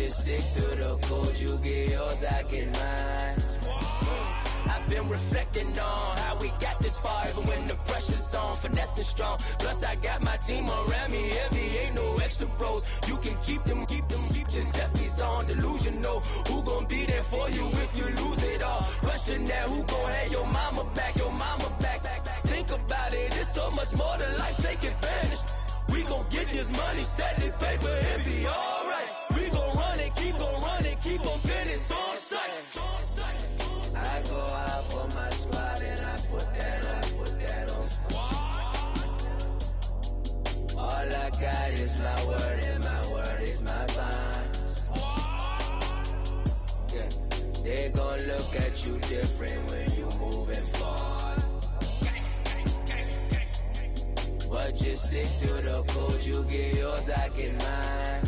just stick to the code. You get yours, I get mine. I've been reflecting on how we got this far, even when the pressure's on, finessing strong. Plus I got my team around me heavy, ain't no extra bros. You can keep them. Giuseppe's on delusional. Who gon' be there for you if you lose it all? Question that, who gon' have your mama back? Think about it, it's so much more to life, take advantage. We gon' get this money, stack this paper, and be alright. We gon' run it, keep on finish on sight. I go out for my squad and I put that on squad. All I got is my word and my word is my bond. Yeah, they gon' look at you different when you moving forward. But just stick to the code, you get yours, I get mine.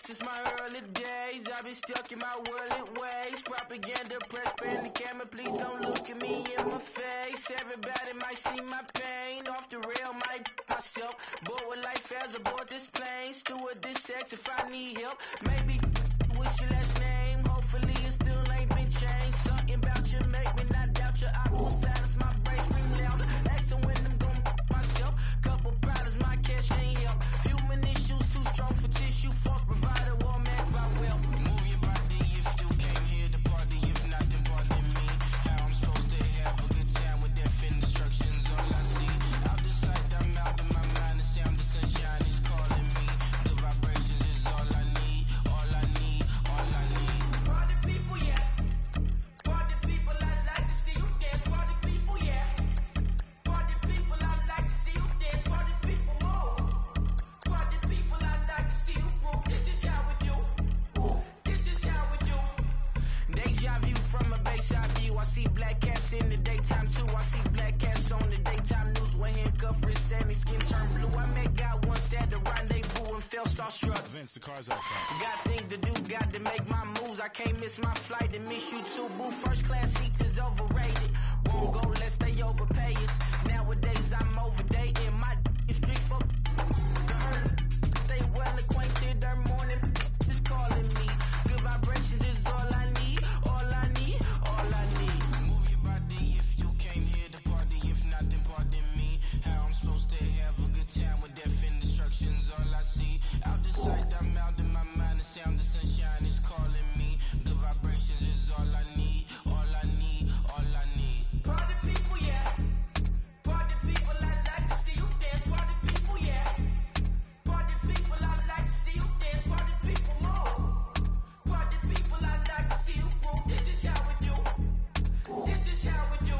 Since my early days, I've been stuck in my worldly ways. Propaganda, press, pan the camera, please don't look at me in my face. Everybody might see my pain, off the rail, might myself. Bored with life as aboard this plane. Steward this sex if I need help. Maybe what's your last name? Hopefully it still ain't been changed. Something about you make me not doubt you. I will silence my brain, scream louder. Asking when I'm gon' myself. Couple problems, my cash ain't help. Human issues too strong for tissue. False provider, war match by will. Move your body if you came here to party. If not, then pardon me. How I'm supposed to have a good time with death and destruction's all I see. Out the sight, I'm out of my mind. The sound, the sunshine is calling me. The vibrations is all I need. All I need, all I need. Party people, yeah. Party people, I like to see you dance. Party people, yeah. Party people, I like to see you dance. Party people, more. Party people, I like to see you groove. This is how we do. This is how we do. Deja vu from a bayside view. I see black cats in the daytime too. I see black cats on the daytime news. When handcuffed, wrist Sammy skin turned blue. I met God once at the rendezvous and felt starstruck. Vince, the car's out front. Got things to do, got to make my moves. I can't miss my flight and miss you too, boo. First class seats is overrated. Won't go less they overpay us. Nowadays I'm overdating. My is street for the hurt. They well acquainted. Their morning is calling me. Good vibrations is all I need. All I need. All I need. Move your body if you came here to party. If not, then pardon me. How I'm supposed to have a good time with death and destruction's all I see. Out the sight, I'm out of my mind. The sound, the sunshine is calling me. The vibrations is all I need. All I need. All I need. Party people, yeah. Party people, I like to see you dance. Party people, yeah. Party people, I like to see you dance. Party people, more. Party people, I like to see you groove. This is how we do. This is how we do.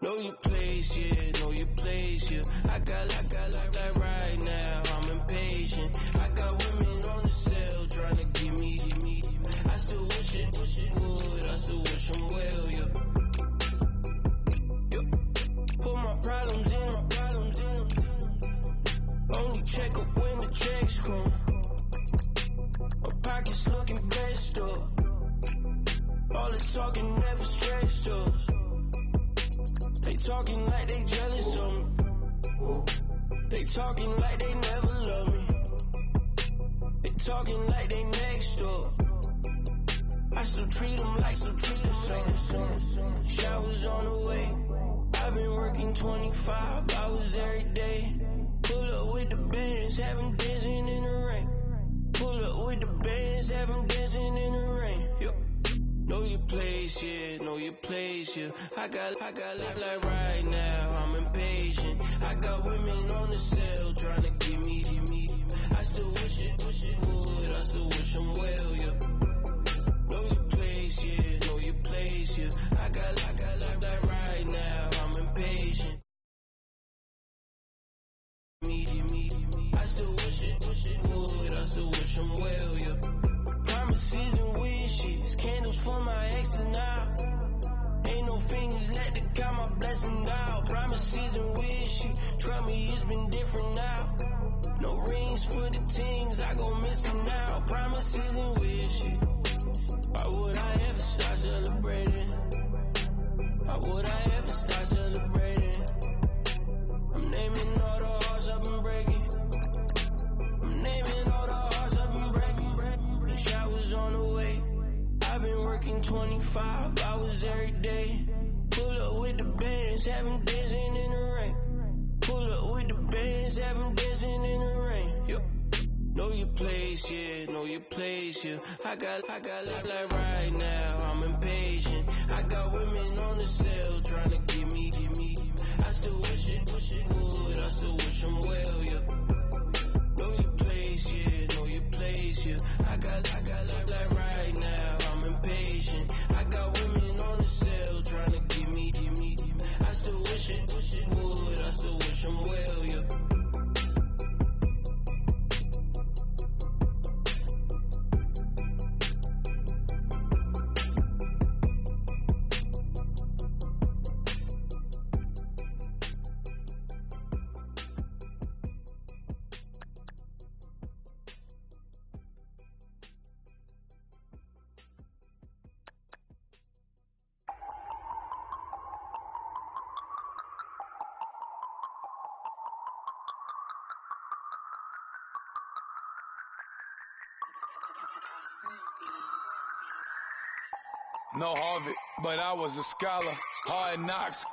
Know your place, yeah, know your place, yeah. I got like right now, I'm impatient. I got women on the cell trying to give me. I still wish it would, I still wish them well, yeah. Put my problems in talking like they never love me. They talking like they next door. I still treat them like son. Showers on the way. I've been working 25 hours every day. Pull up with the bands, have them dancing in the rain. Pull up with the bands, have them dancing in the rain. Yep. Know your place, yeah, know your place, yeah. I got like right now, I'm impatient. I got women on the cell trying to give me. I still wish it would, I still wish them well, yeah. Know your place, yeah, know your place, yeah. I got like right now, I'm impatient. I still wish it would, I still wish them well, yeah. Promises and wishes, candles for my exes now. Ain't no fingers let to count my blessing out. Promises and wishes, trust me, it's been different now. No rings for the things I gon' miss it now. Promises and wishes, why would I ever start celebrating? Why would I ever start celebrating? I'm naming all the hearts I've been breaking. I'm naming all the hearts I've been breaking. The showers on the way. I've been working 25 hours every day. Pull up with the bands, have them dancing in the rain. Pull up with the bands, have them dancing in the rain. Yep. Know your place, yeah, know your place, yeah. I got like right now, I'm impatient. I got women on the cell trying to give me. I still wish it would, I still wish them well, yeah. Know your place, yeah, know your place, yeah. I got like right now, I'm impatient. I got women on the cell trying to give me. I still wish it would, I still wish them well, yeah. No Harvard, but I was a scholar. Hard knocks,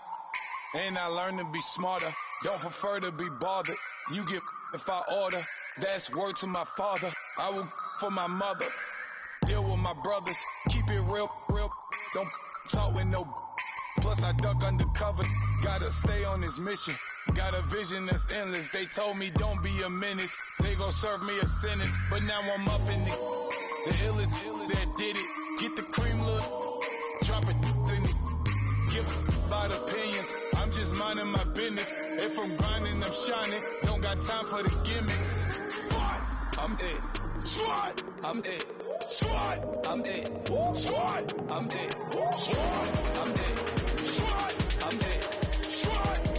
and I learned to be smarter. Don't prefer to be bothered. You get if I order. That's word to my father. I will for my mother. Deal with my brothers. Keep it real. Don't talk with no. Plus I duck undercover. Gotta stay on this mission. Got a vision that's endless. They told me don't be a menace. They gon' serve me a sentence. But now I'm up in it. The illest that did it. Get the cream look. Drop it in it. Give out opinions. I'm just minding my business. If I'm grinding, I'm shining. Don't got time for the gimmicks. Squad, I'm it. Squad, I'm it. Squad, I'm it. Squad, I'm it. Squad, I'm it. Squad, I'm it. Squad.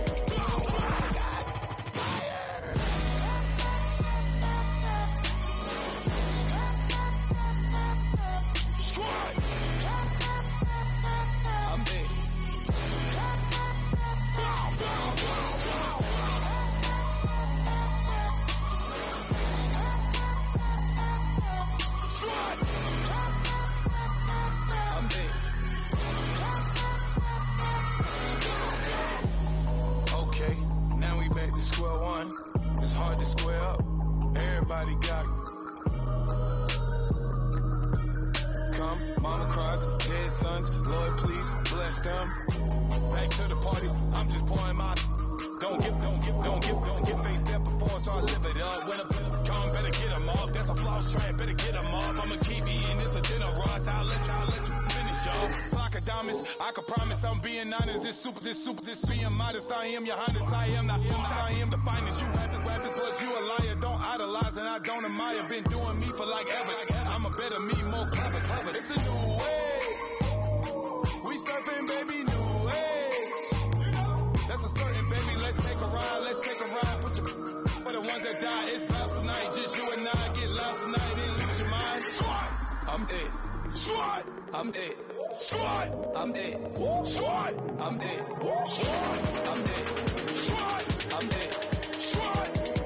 This being modest, I am your highness, I am not I am the finest. You rappers, but you a liar. Don't idolize and I don't admire. Been doing me for like ever. I'm a better me, more clever. It's a new way. We surfing, baby, new ways. That's a certain, baby. Let's take a ride. Put your for the ones that die. It's loud tonight. Just you and I get loud tonight. It lose your mind. Squad, I'm it. Squad, I'm it. Squad, I'm it. Squad, I'm it. Squad, I'm it. Squad, I'm it. Squad.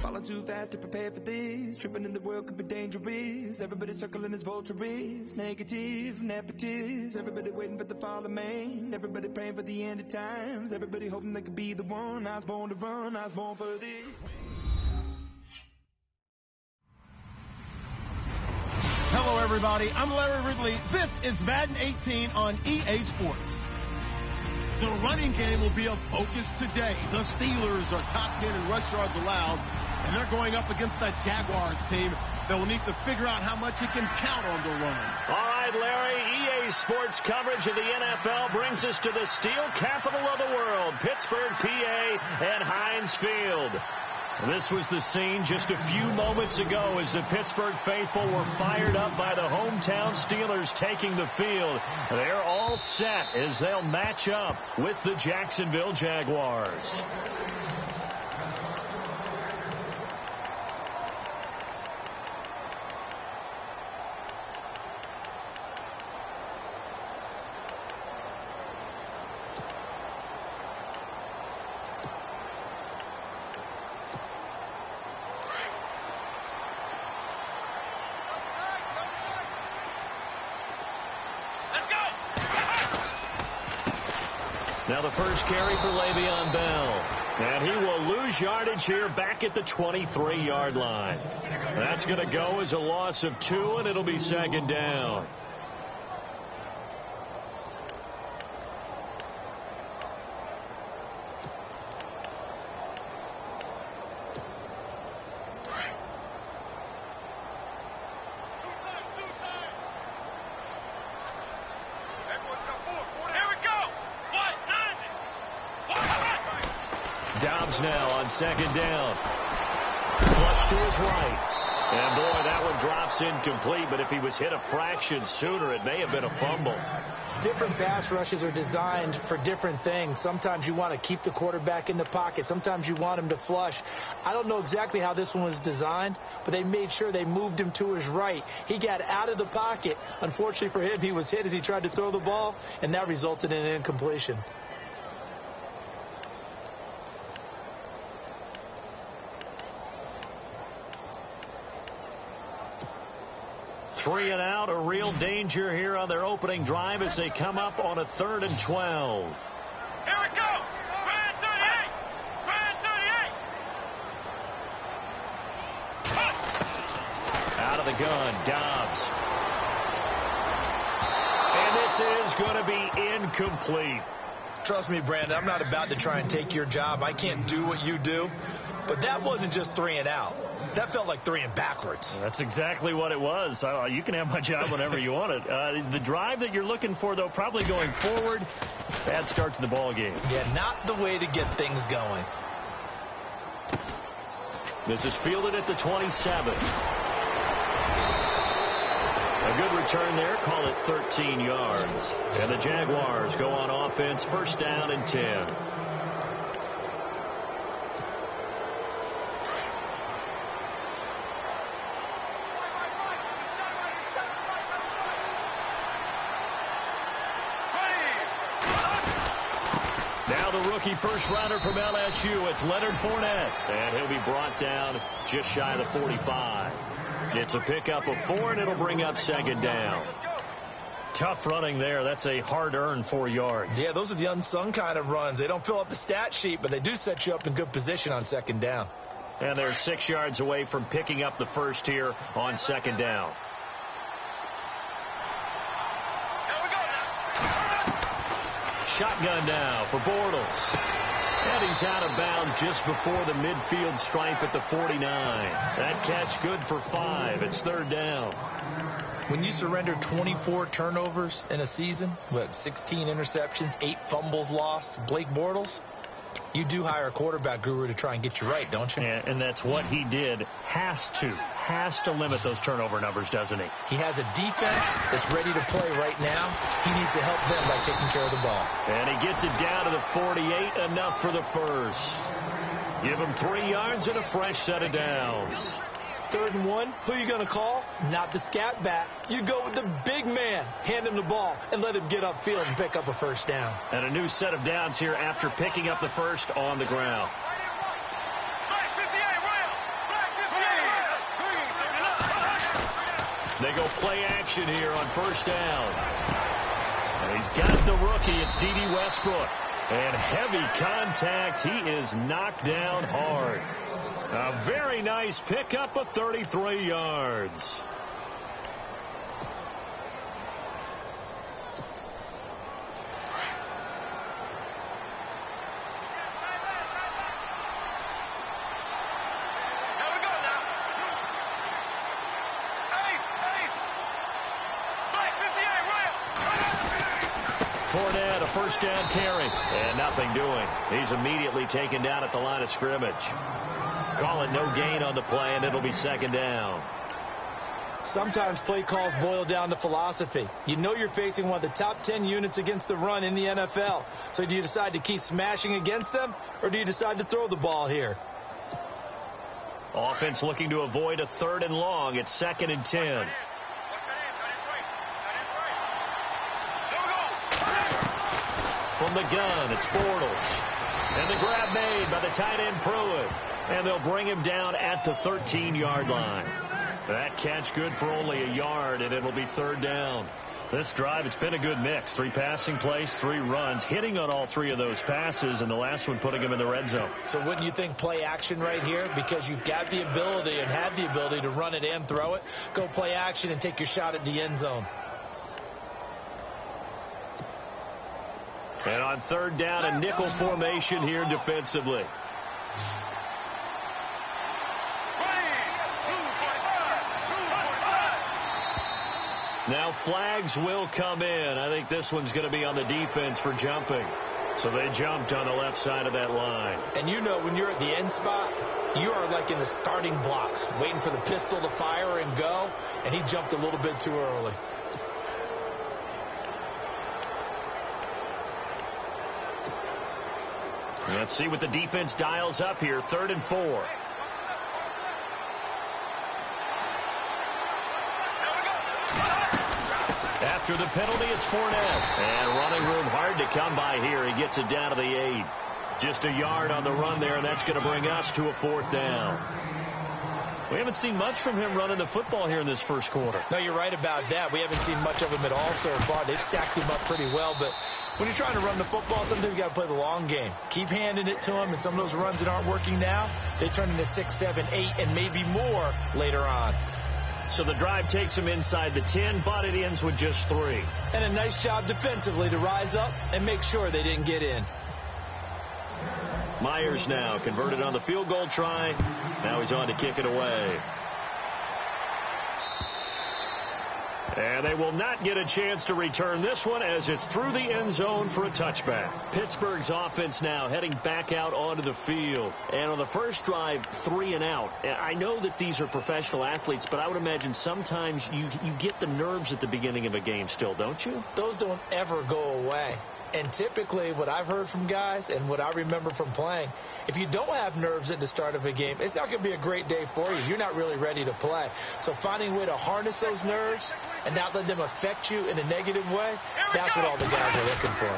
Falling too fast to prepare for this. Tripping in the world could be dangerous. Everybody circling as vultures. Negative, nepotist. Everybody waiting for the fall of man. Everybody praying for the end of times. Everybody hoping they could be the one. I was born to run, I was born for this. Hello, everybody. I'm Larry Ridley. This is Madden 18 on EA Sports. The running game will be a focus today. The Steelers are top 10 in rush yards allowed, and they're going up against that Jaguars team that will need to figure out how much it can count on the run. All right, Larry, EA Sports coverage of the NFL brings us to the steel capital of the world, Pittsburgh, PA, and Heinz Field. This was the scene just a few moments ago as the Pittsburgh faithful were fired up by the hometown Steelers taking the field. They're all set as they'll match up with the Jacksonville Jaguars. Now the first carry for Le'Veon Bell. And he will lose yardage here back at the 23-yard line. That's going to go as a loss of 2, and it'll be second down. Dobbs now on second down. Flush to his right. And boy, that one drops incomplete, but if he was hit a fraction sooner, it may have been a fumble. Different pass rushes are designed for different things. Sometimes you want to keep the quarterback in the pocket. Sometimes you want him to flush. I don't know exactly how this one was designed, but they made sure they moved him to his right. He got out of the pocket. Unfortunately for him, he was hit as he tried to throw the ball, and that resulted in an incompletion. Three and out, a real danger here on their opening drive as they come up on a 3rd and 12. Here we go! Brand 38! Brand 38! Out of the gun, Dobbs. And this is going to be incomplete. Trust me, Brandon, I'm not about to try and take your job. I can't do what you do. But that wasn't just 3 and out. That felt like 3 and backwards. That's exactly what it was. You can have my job whenever you want it. The drive that you're looking for, though, probably going forward, bad start to the ball game. Yeah, not the way to get things going. This is fielded at the 27. A good return there. Call it 13 yards. And the Jaguars go on offense, first down and 10. Rookie first rounder from LSU. It's Leonard Fournette, and he'll be brought down just shy of the 45. It's a pickup of 4, and it'll bring up second down. Tough running there. That's a hard-earned 4 yards. Yeah, those are the unsung kind of runs. They don't fill up the stat sheet, but they do set you up in good position on second down. And they're 6 yards away from picking up the first here on second down. Shotgun now for Bortles. And he's out of bounds just before the midfield stripe at the 49. That catch good for 5. It's third down. When you surrender 24 turnovers in a season, 16 interceptions, 8 fumbles lost, Blake Bortles, you do hire a quarterback guru to try and get you right, don't you? And that's what he did. Has to limit those turnover numbers, doesn't he? He has a defense that's ready to play right now. He needs to help them by taking care of the ball. And he gets it down to the 48, enough for the first. Give him 3 yards and a fresh set of downs. 3rd and 1, who are you going to call? Not the scat back. You go with the big man. Hand him the ball and let him get upfield and pick up a first down. And a new set of downs here after picking up the first on the ground. They go play action here on first down. And he's got the rookie. It's D.D. Westbrook. And heavy contact. He is knocked down hard. A very nice pickup of 33 yards. Fournette, a first down carry, and nothing doing. He's immediately taken down at the line of scrimmage. Call it no gain on the play, and it'll be second down. Sometimes play calls boil down to philosophy. You know you're facing one of the top 10 units against the run in the NFL. So do you decide to keep smashing against them, or do you decide to throw the ball here? Offense looking to avoid a 3rd and long. It's 2nd and 10. From the gun, it's Bortles. And the grab made by the tight end Pruitt. And they'll bring him down at the 13-yard line. That catch good for only a yard, and it'll be 3rd down. This drive, it's been a good mix. 3 passing plays, 3 runs, hitting on all 3 of those passes, and the last one putting him in the red zone. So wouldn't you think play action right here? Because you've got the ability and had the ability to run it and throw it. Go play action and take your shot at the end zone. And on 3rd down, a nickel formation here defensively. Now flags will come in. I think this one's going to be on the defense for jumping. So they jumped on the left side of that line. And you know when you're at the end spot, you are like in the starting blocks, waiting for the pistol to fire and go, and he jumped a little bit too early. Let's see what the defense dials up here. 3rd and 4. After the penalty, it's Fournette. And running room hard to come by here. He gets it down to the 8. Just a yard on the run there, and that's going to bring us to a 4th down. We haven't seen much from him running the football here in this first quarter. No, you're right about that. We haven't seen much of him at all so far. They've stacked him up pretty well, but when you're trying to run the football, sometimes you got to play the long game. Keep handing it to him, and some of those runs that aren't working now, they turn into 6, 7, 8, and maybe more later on. So the drive takes him inside the 10, but it ends with just 3. And a nice job defensively to rise up and make sure they didn't get in. Myers now converted on the field goal try. Now he's on to kick it away. And they will not get a chance to return this one as it's through the end zone for a touchback. Pittsburgh's offense now heading back out onto the field. And on the first drive, 3 and out. I know that these are professional athletes, but I would imagine sometimes you get the nerves at the beginning of a game still, don't you? Those don't ever go away. And typically what I've heard from guys and what I remember from playing, if you don't have nerves at the start of a game, it's not going to be a great day for you. You're not really ready to play. So finding a way to harness those nerves and not let them affect you in a negative way, that's what all the guys are looking for.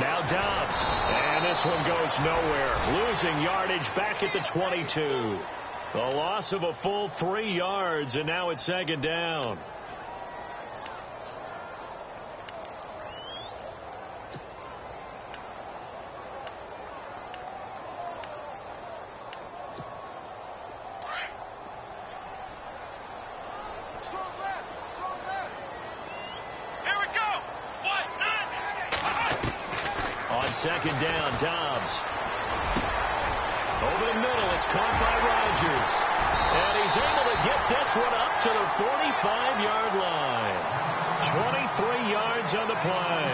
Now Dobbs, and this one goes nowhere. Losing yardage back at the 22. The loss of a full 3 yards, and now it's 2nd down. On 2nd down, Dobbs. Over the middle, it's caught by Rodgers. And he's able to get this one up to the 45-yard line. 23 yards on the play.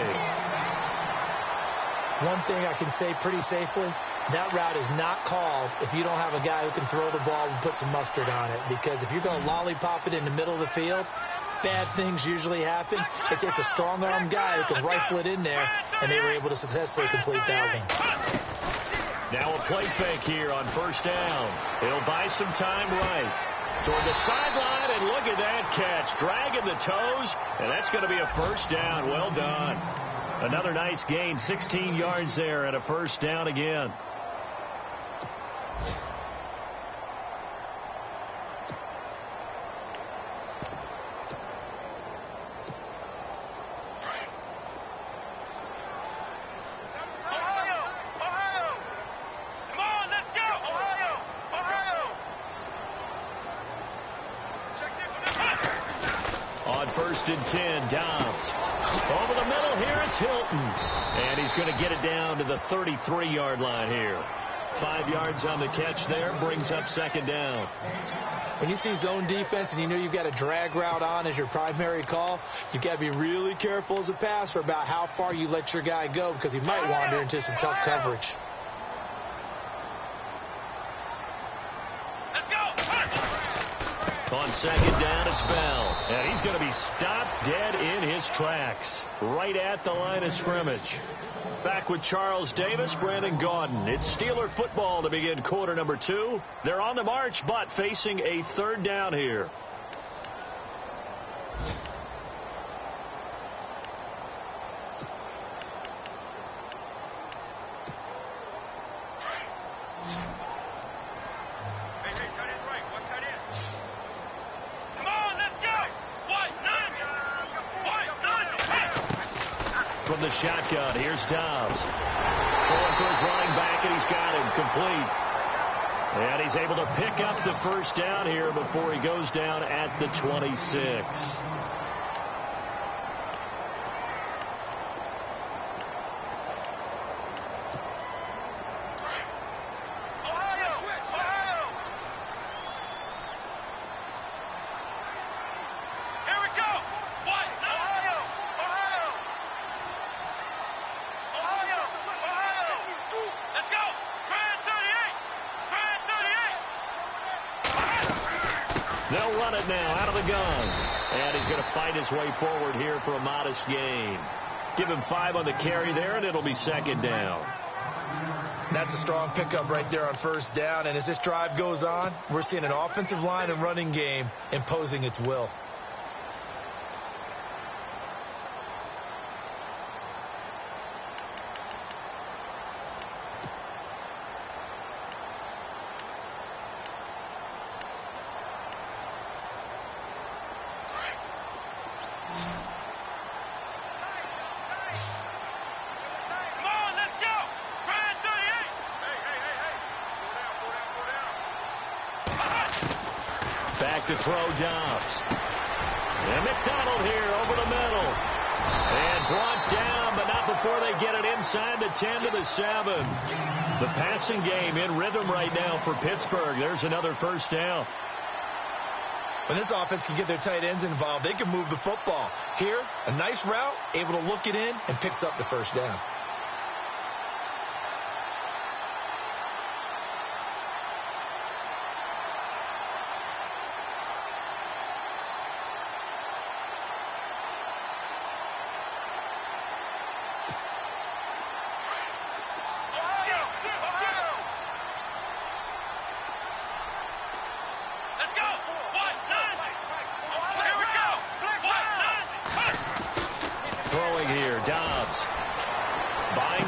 One thing I can say pretty safely, that route is not called if you don't have a guy who can throw the ball and put some mustard on it. Because if you're going to lollipop it in the middle of the field, bad things usually happen. It takes a strong-arm guy who can rifle it in there, and they were able to successfully complete that one. Now a play fake here on first down. He'll buy some time right. Toward the sideline, and look at that catch. Dragging the toes, and that's going to be a first down. Well done. Another nice gain, 16 yards there, and a first down again. 1st and 10. Dobbs. Over the middle here, it's Hilton. And he's going to get it down to the 33-yard line here. 5 yards on the catch there, brings up 2nd down. When you see zone defense and you know you've got a drag route on as your primary call, you've got to be really careful as a passer about how far you let your guy go because he might wander into some tough coverage. On 2nd down, it's Bell. And he's going to be stopped dead in his tracks. Right at the line of scrimmage. Back with Charles Davis, Brandon Gaudin. It's Steeler football to begin quarter number 2. They're on the march, but facing a 3rd down here. From the shotgun, here's Dobbs. Throwing for his running back, and he's got him complete. And he's able to pick up the 1st down here before he goes down at the 26. They'll run it now out of the gun. And he's going to fight his way forward here for a modest gain. Give him 5 on the carry there, and it'll be 2nd down. That's a strong pickup right there on 1st down. And as this drive goes on, we're seeing an offensive line and running game imposing its will. Back to throw, Dobbs. And McDonald here over the middle. And brought down, but not before they get it inside the 10 to the 7. The passing game in rhythm right now for Pittsburgh. There's another 1st down. When this offense can get their tight ends involved, they can move the football. Here, a nice route, able to look it in, and picks up the 1st down.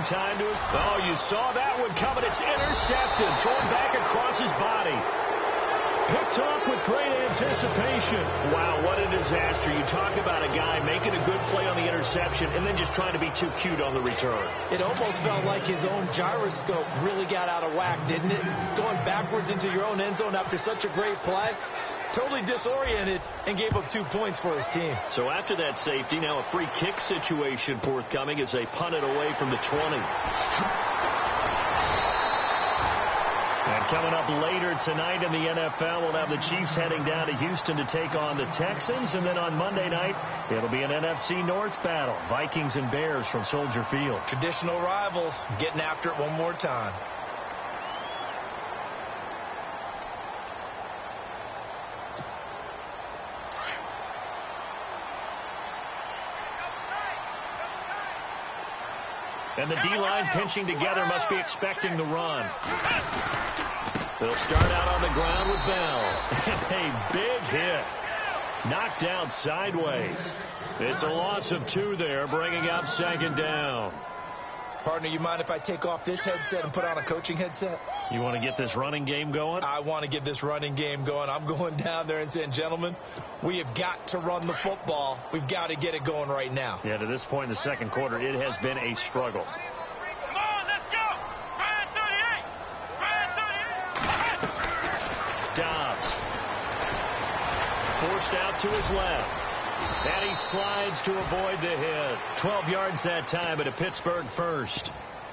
Time to his... Oh, you saw that one coming. It's intercepted. Thrown back across his body. Picked off with great anticipation. Wow, what a disaster. You talk about a guy making a good play on the interception and then just trying to be too cute on the return. It almost felt like his own gyroscope really got out of whack, didn't it? Going backwards into your own end zone after such a great play. Totally disoriented and gave up 2 points for his team. So after that safety, now a free kick situation forthcoming as they punt it away from the 20. And coming up later tonight in the NFL, we'll have the Chiefs heading down to Houston to take on the Texans. And then on Monday night, it'll be an NFC North battle. Vikings and Bears from Soldier Field. Traditional rivals getting after it one more time. And the D-line pinching together must be expecting the run. They'll start out on the ground with Bell. A big hit. Knocked down sideways. It's a loss of 2 there, bringing up 2nd down. Partner, you mind if I take off this headset and put on a coaching headset? You want to get this running game going? I want to get this running game going. I'm going down there and saying, gentlemen, we have got to run the football. We've got to get it going right now. Yeah, to this point in the 2nd quarter, it has been a struggle. Come on, let's go! Ryan 38! Ryan 38! Dobbs. Forced out to his left. And he slides to avoid the hit. 12 yards that time, but a Pittsburgh first.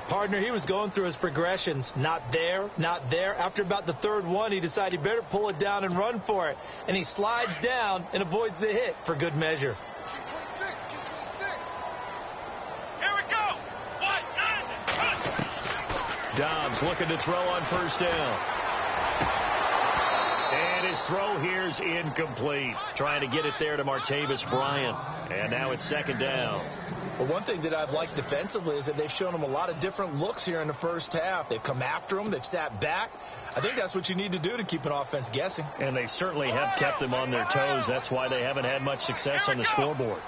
Partner, he was going through his progressions. Not there, not there. After about the third one, he decided he better pull it down and run for it. And he slides down and avoids the hit for good measure. Here we go. Dobbs looking to throw on first down. And his throw here's incomplete. Trying to get it there to Martavis Bryant. And now it's second down. Well, one thing that I've liked defensively is that they've shown him a lot of different looks here in the first half. They've come after him. They've sat back. I think that's what you need to do to keep an offense guessing. And they certainly have kept them on their toes. That's why they haven't had much success on the scoreboard.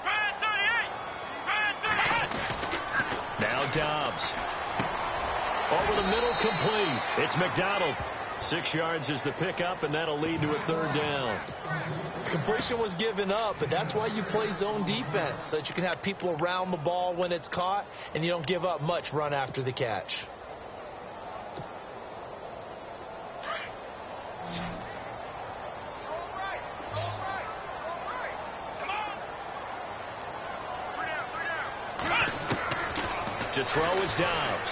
Now Dobbs. Over the middle, complete. It's McDonald. 6 yards is the pickup, and that'll lead to a third down. Completion was given up, but that's why you play zone defense, so that you can have people around the ball when it's caught, and you don't give up much run after the catch. To throw is Dobbs.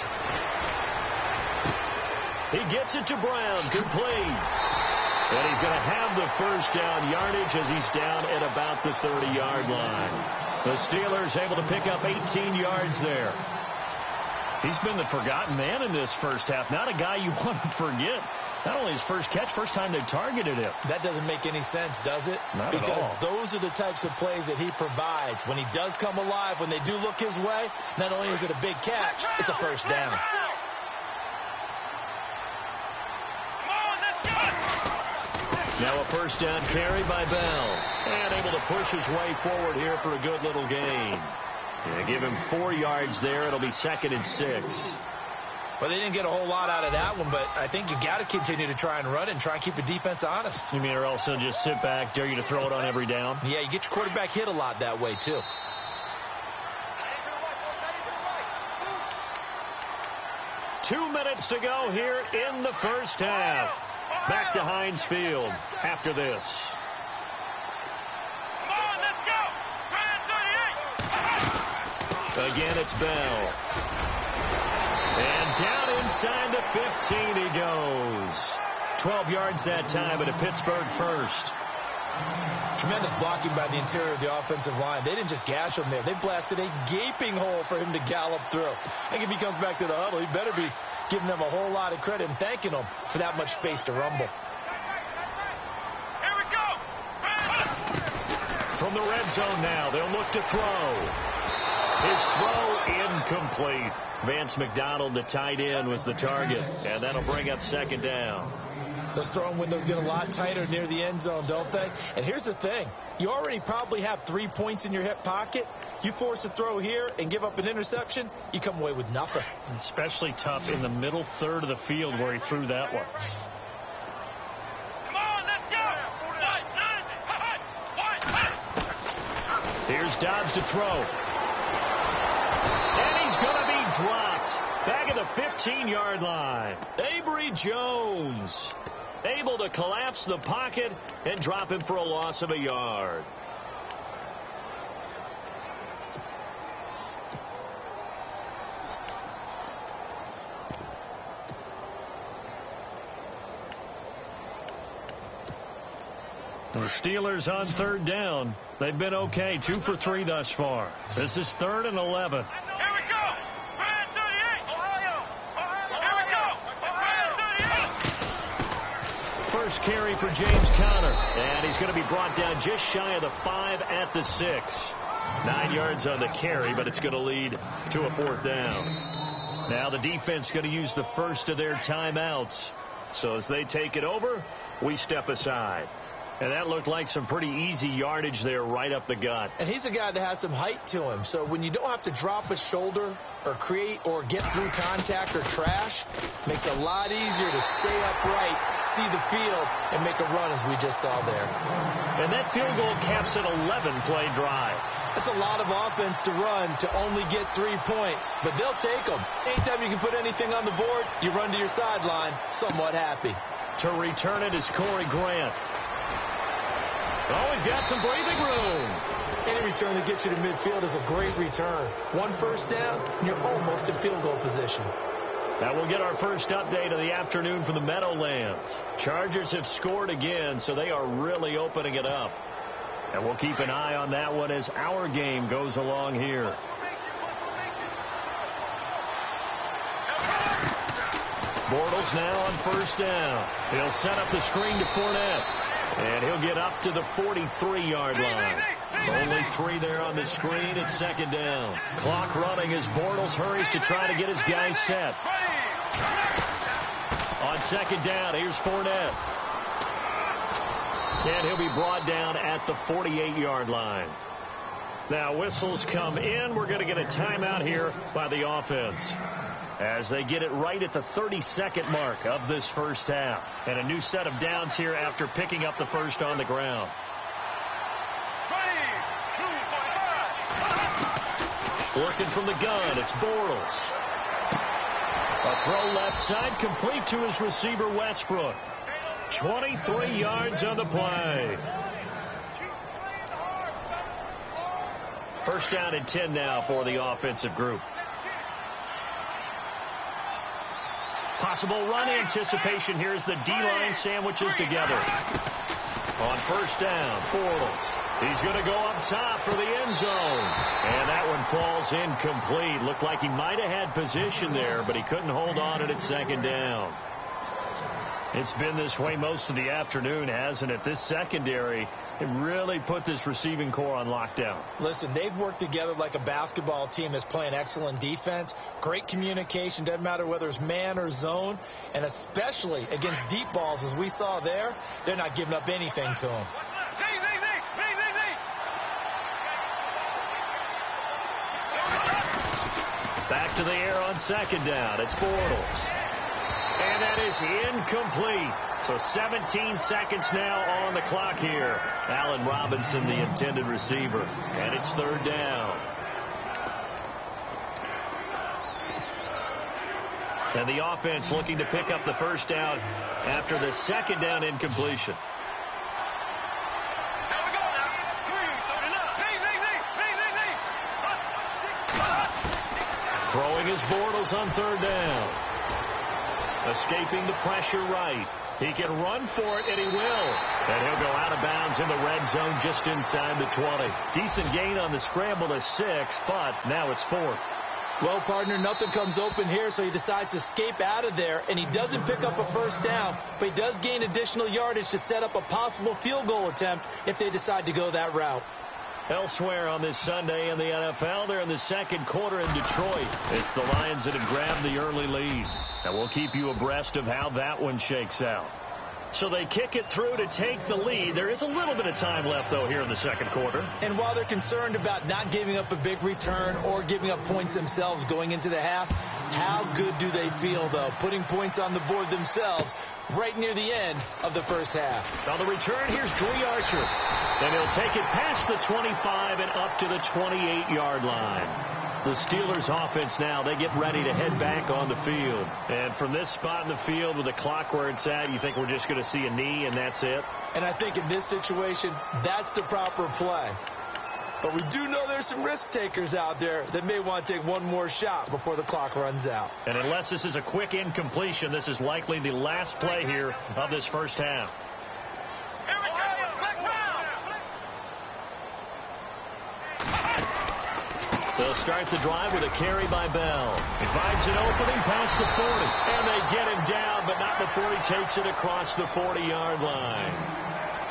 He gets it to Brown, complete. And he's going to have the first down yardage as he's down at about the 30-yard line. The Steelers able to pick up 18 yards there. He's been the forgotten man in this first half. Not a guy you want to forget. Not only his first catch, first time they've targeted him. That doesn't make any sense, does it? Not because at all. Those are the types of plays that he provides. When he does come alive, when they do look his way, not only is it a big catch, it's a first down. Now a first down carry by Bell. And able to push his way forward here for a good little gain. Yeah, give him 4 yards there. It'll be 2nd and 6. Well, they didn't get a whole lot out of that one, but I think you got to continue to try and run and try and keep the defense honest. You mean or else they'll just sit back, dare you to throw it on every down? Yeah, you get your quarterback hit a lot that way, too. Two minutes to go here in the first half. Back to Heinz Field after this. Again, it's Bell. And down inside the 15 he goes. 12 yards that time, but a Pittsburgh first. Tremendous blocking by the interior of the offensive line. They didn't just gash him there. They blasted a gaping hole for him to gallop through. I think if he comes back to the huddle, he better be giving them a whole lot of credit and thanking them for that much space to rumble. Here we go. From the red zone now, they'll look to throw. His throw incomplete. Vance McDonald, the tight end, was the target, and that'll bring up second down. Those throwing windows get a lot tighter near the end zone, don't they? And here's the thing. You already probably have 3 points in your hip pocket. You force a throw here and give up an interception, you come away with nothing. Especially tough in the middle third of the field where he threw that one. Come on, let's go. Here's Dobbs to throw. And he's going to be dropped. Back at the 15-yard line. Avery Jones able to collapse the pocket and drop him for a loss of a yard. The Steelers on third down. They've been okay. 2 for 3 thus far. This is 3rd and 11. Here we go. Brand 38. Ohio. Here we go. Brand 38. First carry for James Conner. And he's going to be brought down just shy of the 5 at the 6. 9 yards on the carry, but it's going to lead to a 4th down. Now the defense going to use the first of their timeouts. So as they take it over, we step aside. And that looked like some pretty easy yardage there right up the gut. And he's a guy that has some height to him. So when you don't have to drop a shoulder or create or get through contact or trash, it makes it a lot easier to stay upright, see the field, and make a run as we just saw there. And that field goal caps an 11-play drive. That's a lot of offense to run to only get 3 points, but they'll take them. Anytime you can put anything on the board, you run to your sideline somewhat happy. To return it is Corey Grant. Oh, he's got some breathing room. Any return that gets you to midfield is a great return. One first down, and you're almost in field goal position. That will get our first update of the afternoon from the Meadowlands. Chargers have scored again, so they are really opening it up. And we'll keep an eye on that one as our game goes along here. Bortles now on first down. He'll set up the screen to Fournette. And he'll get up to the 43-yard line. Only 3 there on the screen. It's second down. Clock running as Bortles hurries to try to get his guys set. On second down, here's Fournette. And he'll be brought down at the 48-yard line. Now whistles come in. We're going to get a timeout here by the offense, as they get it right at the 32nd mark of this first half. And a new set of downs here after picking up the first on the ground. Working from the gun, it's Bortles. A throw left side, complete to his receiver, Westbrook. 23 yards on the play. First down and 10 now for the offensive group. Possible run anticipation here as the D-line sandwiches together. On first down, Bortles. He's going to go up top for the end zone. And that one falls incomplete. Looked like he might have had position there, but he couldn't hold on at second down. It's been this way most of the afternoon, hasn't it? This secondary, it really put this receiving core on lockdown. Listen, they've worked together like a basketball team that's playing excellent defense. Great communication, doesn't matter whether it's man or zone. And especially against deep balls, as we saw there, they're not giving up anything to them. Back to the air on second down. It's Bortles. And that is incomplete. So 17 seconds now on the clock here. Allen Robinson, the intended receiver. And it's third down. And the offense looking to pick up the first down after the second down incompletion. Throwing his Bortles on third down. Escaping the pressure right. He can run for it, and he will. And he'll go out of bounds in the red zone just inside the 20. Decent gain on the scramble to 6, but now it's 4th. Well, partner, nothing comes open here, so he decides to escape out of there, and he doesn't pick up a first down, but he does gain additional yardage to set up a possible field goal attempt if they decide to go that route. Elsewhere on this Sunday in the NFL, they're in the second quarter in Detroit. It's the Lions that have grabbed the early lead. And we'll keep you abreast of how that one shakes out. So they kick it through to take the lead. There is a little bit of time left, though, here in the second quarter. And while they're concerned about not giving up a big return or giving up points themselves going into the half, how good do they feel, though, putting points on the board themselves right near the end of the first half? On the return, here's Dree Archer. And he'll take it past the 25 and up to the 28-yard line. The Steelers offense now, they get ready to head back on the field. And from this spot in the field with the clock where it's at, you think we're just going to see a knee and that's it? And I think in this situation, that's the proper play. But we do know there's some risk takers out there that may want to take one more shot before the clock runs out. And unless this is a quick incompletion, this is likely the last play here of this first half. They'll start the drive with a carry by Bell. He finds an opening past the 40. And they get him down, but not before he takes it across the 40-yard line.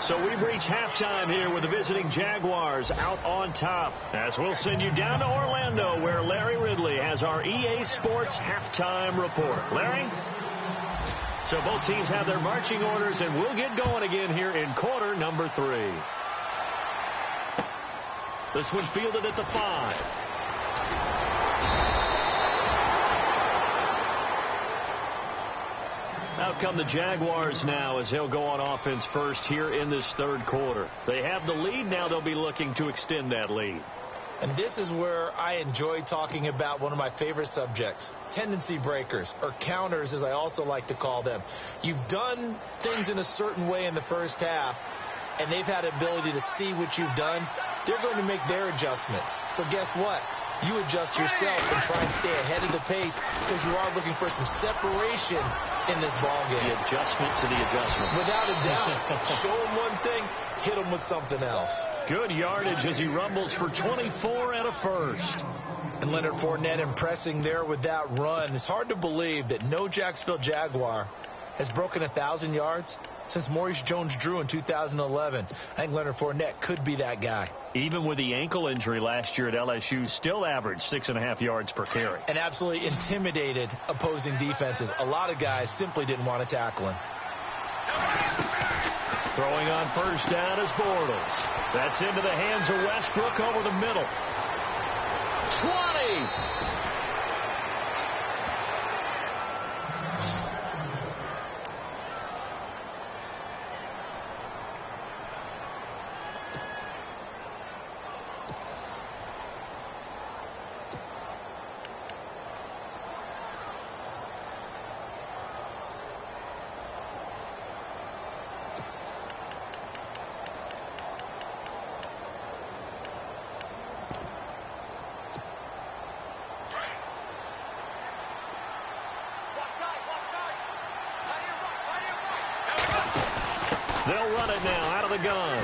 So we've reached halftime here with the visiting Jaguars out on top. As we'll send you down to Orlando, where Larry Ridley has our EA Sports halftime report. Larry? So both teams have their marching orders, and we'll get going again here in quarter number 3. This one fielded at the 5. Out come the Jaguars now as they'll go on offense first here in this third quarter. They have the lead. Now they'll be looking to extend that lead. And this is where I enjoy talking about one of my favorite subjects, tendency breakers, or counters as I also like to call them. You've done things in a certain way in the first half, and they've had the ability to see what you've done, they're going to make their adjustments. So guess what? You adjust yourself and try and stay ahead of the pace because you are looking for some separation in this ball game. The adjustment to the adjustment. Without a doubt. Show them one thing, hit them with something else. Good yardage as he rumbles for 24 and a first. And Leonard Fournette impressing there with that run. It's hard to believe that no Jacksonville Jaguar has broken 1,000 yards since Maurice Jones-Drew in 2011. I think Leonard Fournette could be that guy. Even with the ankle injury last year at LSU, still averaged 6.5 yards per carry. And absolutely intimidated opposing defenses. A lot of guys simply didn't want to tackle him. Throwing on first down is Bortles. That's into the hands of Westbrook over the middle. 20! They'll run it now out of the gun.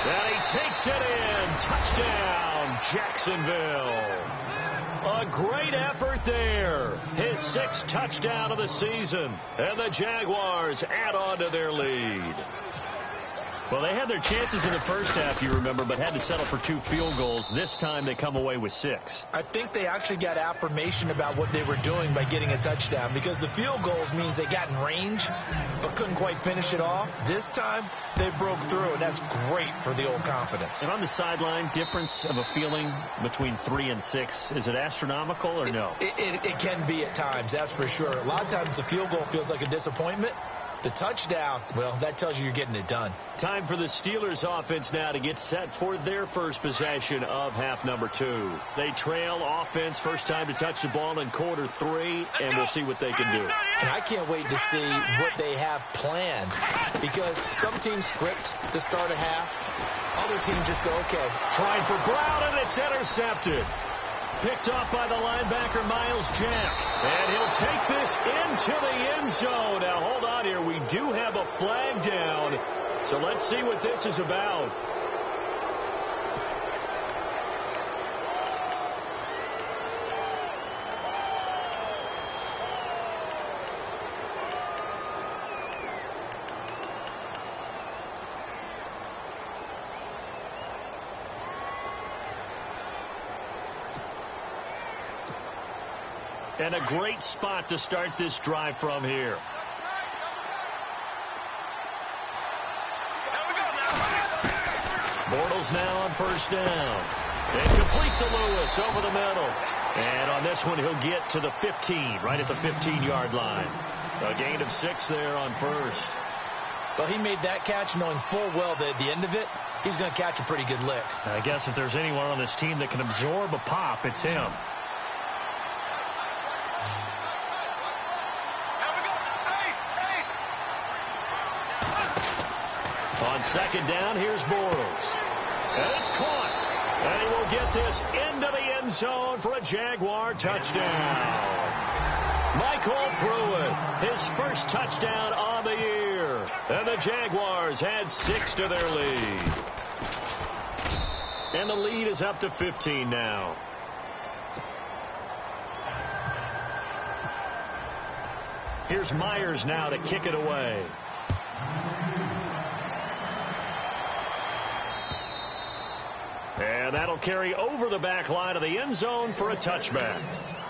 And he takes it in. Touchdown, Jacksonville. A great effort there. His 6th touchdown of the season. And the Jaguars add on to their lead. Well, they had their chances in the first half, you remember, but had to settle for 2 field goals. This time they come away with 6. I think they actually got affirmation about what they were doing by getting a touchdown, because the field goals means they got in range but couldn't quite finish it off. This time they broke through, and that's great for the old confidence. And on the sideline, difference of a feeling between 3 and 6, is it astronomical or no? It can be at times, that's for sure. A lot of times the field goal feels like a disappointment. The touchdown, well, that tells you you're getting it done. Time for the Steelers offense now to get set for their first possession of half number 2. They trail offense, first time to touch the ball in quarter 3, and we'll see what they can do. And I can't wait to see what they have planned, because some teams script to start a half. Other teams just go, okay. Trying for Brown, and it's intercepted. Picked off by the linebacker, Miles Jack. And he'll take this into the end zone. Now, hold on here. We do have a flag down. So let's see what this is about. And a great spot to start this drive from here. Bortles now on first down. And complete to Lewis over the middle. And on this one, he'll get to the 15, right at the 15-yard line. A gain of 6 there on first. Well, he made that catch knowing full well that at the end of it, he's going to catch a pretty good lick. I guess if there's anyone on this team that can absorb a pop, it's him. On second down, here's Bortles. And it's caught. And he will get this into the end zone for a Jaguar touchdown. Michael Pruitt, his first touchdown on the year. And the Jaguars add 6 to their lead. And the lead is up to 15 now. Here's Myers now to kick it away. And that'll carry over the back line of the end zone for a touchback.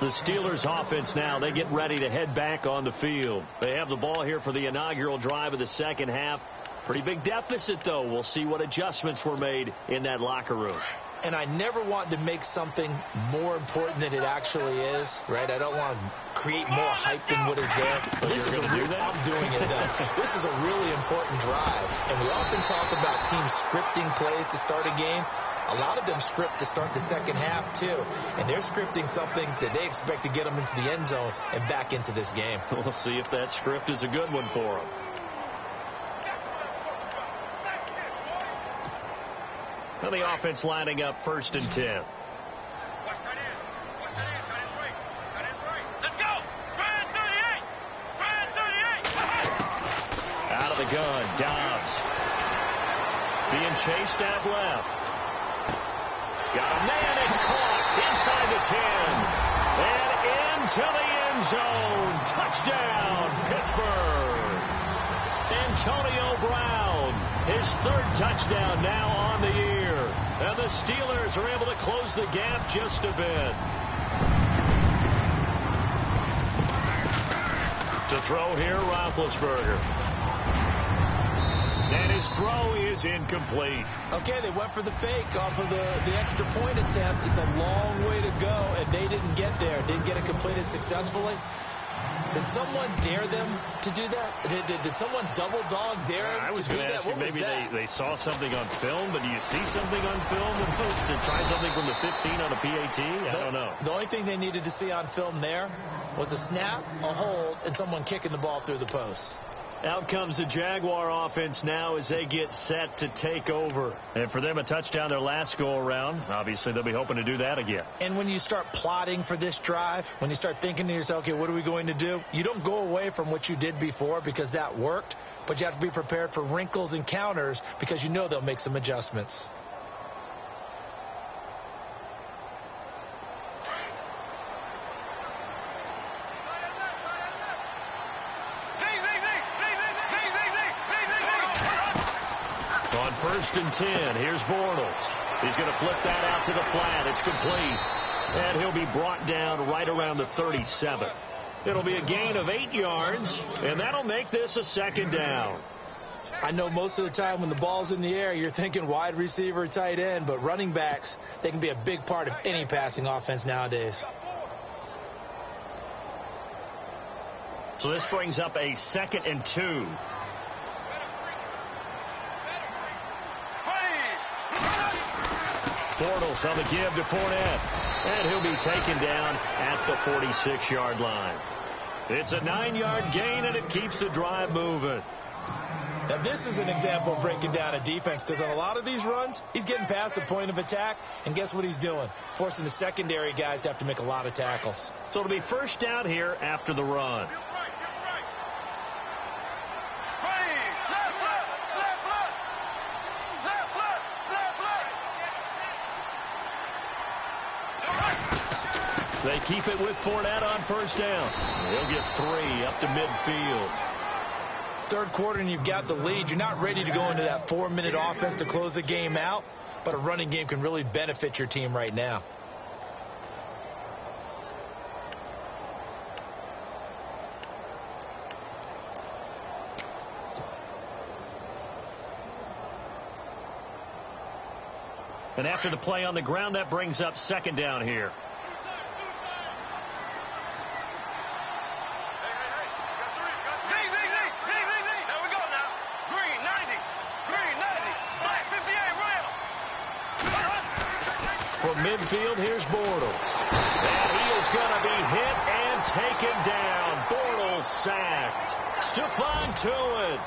The Steelers offense now, they get ready to head back on the field. They have the ball here for the inaugural drive of the second half. Pretty big deficit, though. We'll see what adjustments were made in that locker room. And I never want to make something more important than it actually is, right? I don't want to create more hype than what is there. But this is I'm doing it, though. This is a really important drive. And we often talk about teams scripting plays to start a game. A lot of them script to start the second half, too. And they're scripting something that they expect to get them into the end zone and back into this game. We'll see if that script is a good one for them. Now the offense lining up 1st and 10. Out of the gun, Dobbs. Being chased out left. Got a man, it's caught inside the 10. And into the end zone. Touchdown, Pittsburgh. Antonio Brown, his 3rd touchdown now on the year. And the Steelers are able to close the gap just a bit. To throw here, Roethlisberger. And his throw is incomplete. Okay, they went for the fake off of the extra point attempt. It's a long way to go, and they didn't get there. Didn't get it completed successfully. Did someone dare them to do that? Did someone double dog dare them I was to do going to that? ask you, maybe they saw something on film, but do you see something on film to try something from the 15 on a PAT? I don't know. The only thing they needed to see on film there was a snap, a hold, and someone kicking the ball through the post. Out comes the Jaguar offense now as they get set to take over. And for them, a touchdown their last go-around. Obviously, they'll be hoping to do that again. And when you start plotting for this drive, when you start thinking to yourself, okay, what are we going to do? You don't go away from what you did before because that worked, but you have to be prepared for wrinkles and counters because you know they'll make some adjustments. First and 10. Here's Bortles. He's going to flip that out to the flat. It's complete. And he'll be brought down right around the 37. It'll be a gain of 8 yards, and that'll make this a 2nd down. I know most of the time when the ball's in the air, you're thinking wide receiver, tight end, but running backs, they can be a big part of any passing offense nowadays. So this brings up a 2nd and 2. Bortles on the give to Fournette. And he'll be taken down at the 46-yard line. It's a 9-yard gain, and it keeps the drive moving. Now, this is an example of breaking down a defense because on a lot of these runs, he's getting past the point of attack, and guess what he's doing? Forcing the secondary guys to have to make a lot of tackles. So it'll be 1st down here after the run. They keep it with Fournette on 1st down. He'll get 3 up to midfield. 3rd quarter and you've got the lead. You're not ready to go into that 4-minute offense to close the game out, but a running game can really benefit your team right now. And after the play on the ground, that brings up 2nd down here. From midfield, here's Bortles. And he is going to be hit and taken down. Bortles sacked. Stephon Tuitt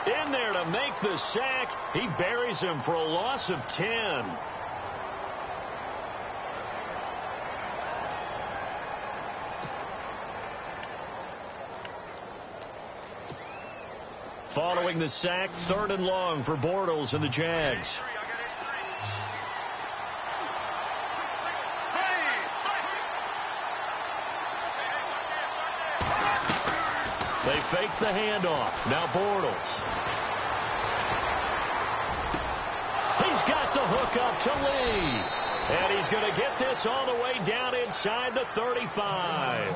in there to make the sack. He buries him for a loss of 10. Following the sack, 3rd and long for Bortles and the Jags. They fake the handoff. Now Bortles. He's got the hook up to Lee. And he's going to get this all the way down inside the 35.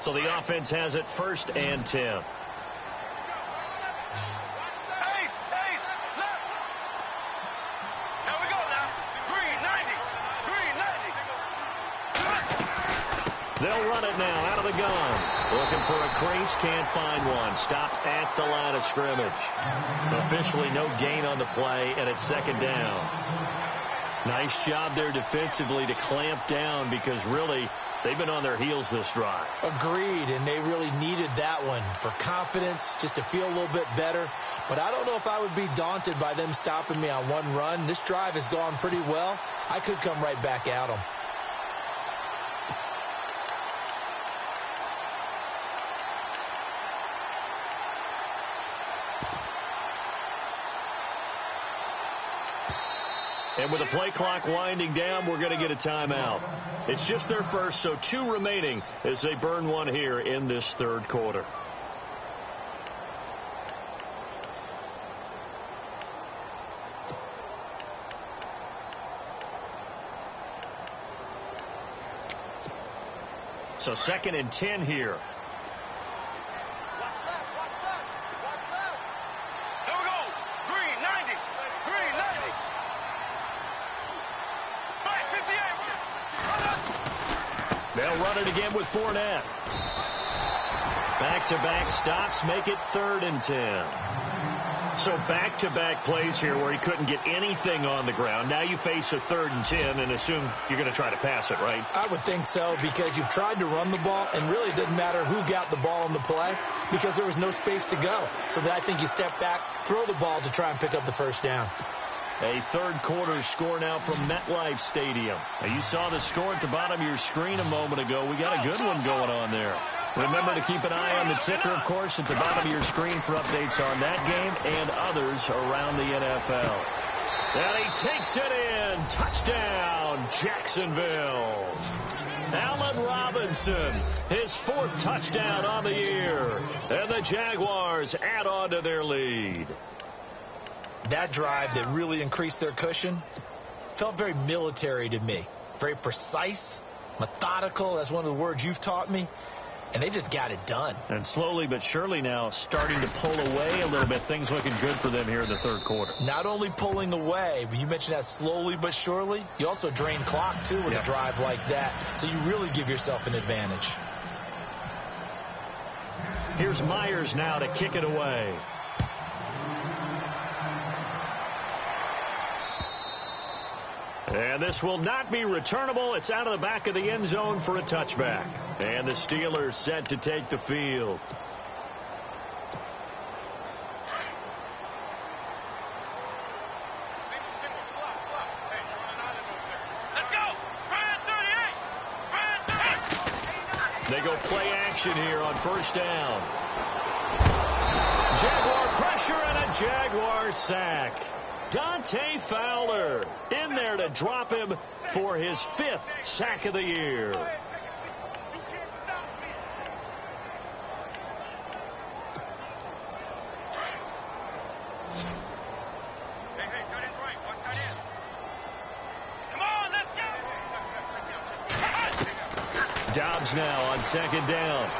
So the offense has it 1st and 10. They'll run it now out of the gun. Looking for a crease, can't find one. Stopped at the line of scrimmage. Officially no gain on the play, and it's 2nd down. Nice job there defensively to clamp down because really they've been on their heels this drive. Agreed, and they really needed that one for confidence, just to feel a little bit better. But I don't know if I would be daunted by them stopping me on one run. This drive has gone pretty well. I could come right back at them. And with the play clock winding down, we're going to get a timeout. It's just their first, so 2 remaining as they burn one here in this third quarter. So 2nd and 10 here. They'll run it again with Fournette. Back-to-back stops make it 3rd and 10. So back-to-back plays here where he couldn't get anything on the ground. Now you face a 3rd and 10 and assume you're going to try to pass it, right? I would think so, because you've tried to run the ball, and really it didn't matter who got the ball in the play because there was no space to go. So I think you step back, throw the ball to try and pick up the first down. A third quarter score now from MetLife Stadium. Now you saw the score at the bottom of your screen a moment ago. We got a good one going on there. Remember to keep an eye on the ticker, of course, at the bottom of your screen for updates on that game and others around the NFL. And he takes it in. Touchdown, Jacksonville. Allen Robinson, his 4th touchdown on the year. And the Jaguars add on to their lead. That drive that really increased their cushion felt very military to me. Very precise, methodical. That's one of the words you've taught me. And they just got it done. And slowly but surely now starting to pull away a little bit. Things looking good for them here in the third quarter. Not only pulling away, but you mentioned that slowly but surely. You also drain clock, too, with a drive like that. So you really give yourself an advantage. Here's Myers now to kick it away. And this will not be returnable. It's out of the back of the end zone for a touchback. And the Steelers set to take the field. Let's go. They go play action here on first down. Jaguar pressure and a Jaguar sack. Dante Fowler in there to drop him for his 5th sack of the year. Dobbs now on 2nd down.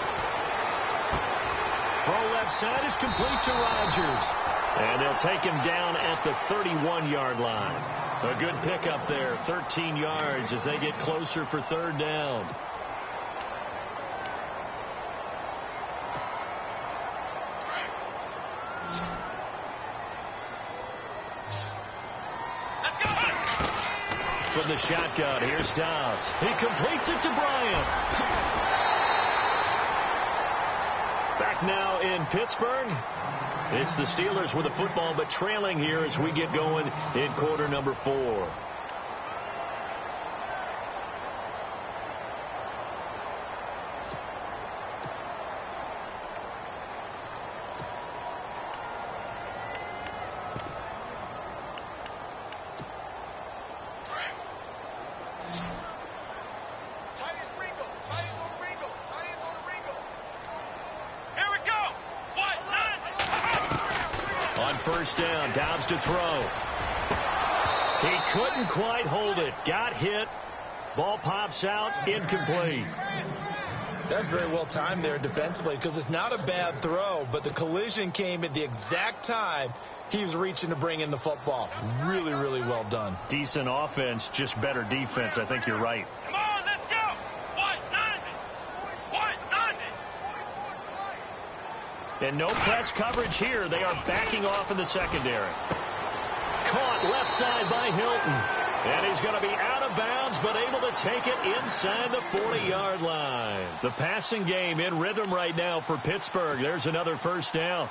Throw left side is complete to Rodgers. And they'll take him down at the 31-yard line. A good pickup there, 13 yards as they get closer for 3rd down. From the shotgun, here's Dobbs. He completes it to Bryant. Back now in Pittsburgh. It's the Steelers with the football, but trailing here as we get going in quarter number 4. First down, Dobbs to throw. He couldn't quite hold it. Got hit. Ball pops out, incomplete. That's very well timed there defensively because it's not a bad throw, but the collision came at the exact time he was reaching to bring in the football. Really, really well done. Decent offense, just better defense. I think you're right. Come on, let's go. 1-9. And no press coverage here. They are backing off in the secondary. Caught left side by Hilton. And he's going to be out of bounds, but able to take it inside the 40-yard line. The passing game in rhythm right now for Pittsburgh. There's another first down.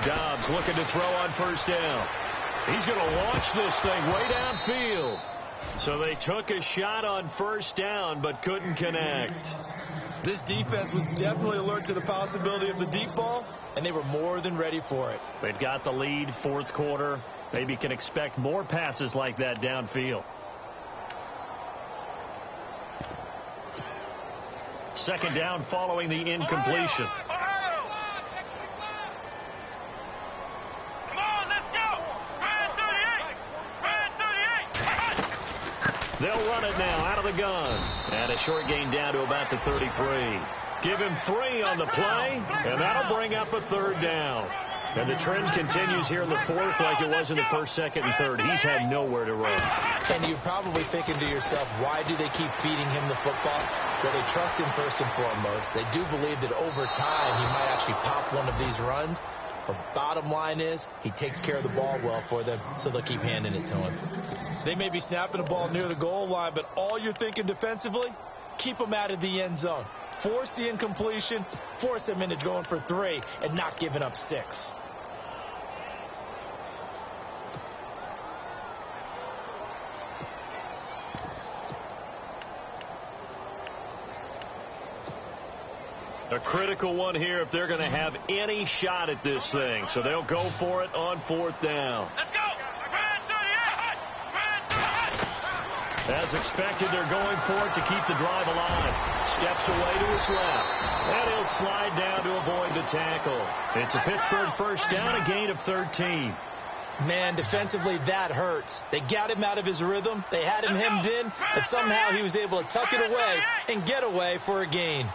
Dobbs looking to throw on first down. He's going to launch this thing way downfield. So they took a shot on first down but couldn't connect. This defense was definitely alert to the possibility of the deep ball, and they were more than ready for it. They've got the lead, fourth quarter. Maybe can expect more passes like that downfield. Second down following the incompletion. They'll run it now out of the gun. And a short gain down to about the 33. Give him 3 on the play, and that'll bring up a third down. And the trend continues here in the fourth like it was in the first, second, and third. He's had nowhere to run. And you're probably thinking to yourself, why do they keep feeding him the football? Well, they trust him first and foremost. They do believe that over time he might actually pop one of these runs. But bottom line is, he takes care of the ball well for them, so they'll keep handing it to him. They may be snapping the ball near the goal line, but all you're thinking defensively, keep them out of the end zone. Force the incompletion, force them into going for 3, and not giving up 6. A critical one here if they're going to have any shot at this thing. So they'll go for it on fourth down. Let's go! As expected, they're going for it to keep the drive alive. Steps away to his left. And he'll slide down to avoid the tackle. It's a Pittsburgh first down, a gain of 13. Man, defensively, that hurts. They got him out of his rhythm. They had him hemmed in, but somehow he was able to tuck it away and get away for a gain.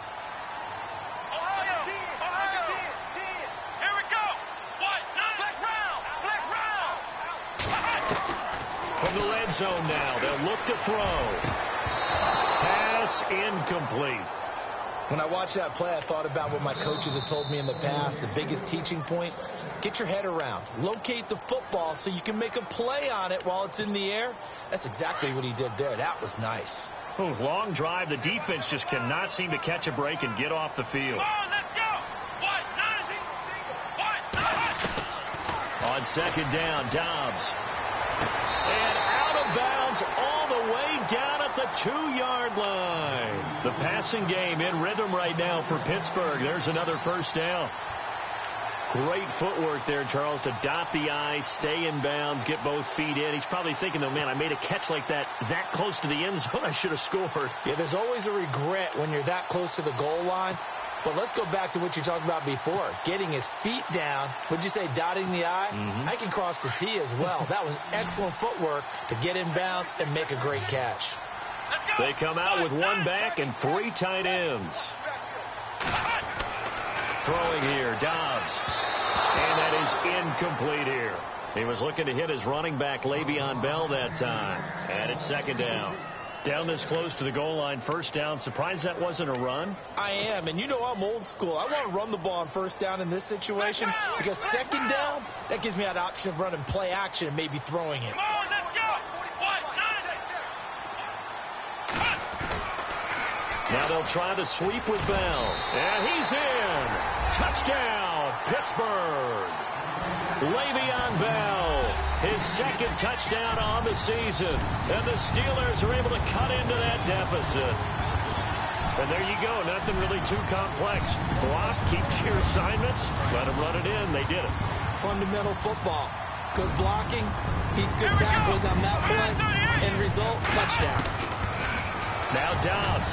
From the red zone now, they'll look to throw. Pass incomplete. When I watched that play, I thought about what my coaches had told me in the past. The biggest teaching point, get your head around. Locate the football so you can make a play on it while it's in the air. That's exactly what he did there. That was nice. Oh, long drive. The defense just cannot seem to catch a break and get off the field. On second down, Dobbs. And out of bounds all the way down at the 2-yard line. The passing game in rhythm right now for Pittsburgh. There's another first down. Great footwork there, Charles, to dot the I, stay in bounds, get both feet in. He's probably thinking, oh, man, I made a catch like that close to the end zone. I should have scored. Yeah, there's always a regret when you're that close to the goal line. But let's go back to what you talked about before. Getting his feet down. Would you say dotting the I? Mm-hmm. I can cross the T as well. That was excellent footwork to get in bounds and make a great catch. They come out with one back and 3 tight ends. Throwing here, Dobbs. And that is incomplete here. He was looking to hit his running back, Le'Veon Bell, that time. And it's second down. Down this close to the goal line, first down. Surprised that wasn't a run? I am, and you know I'm old school. I want to run the ball on first down in this situation because second down, that gives me that option of running play action and maybe throwing it. Now they'll try to sweep with Bell. And he's in. Touchdown, Pittsburgh. Le'Veon Bell, his second touchdown on the season. And the Steelers are able to cut into that deficit. And there you go. Nothing really too complex. Block, keep your assignments, let them run it in. They did it. Fundamental football. Good blocking, beats good tackling on that play. End result, touchdown. Now Dobbs.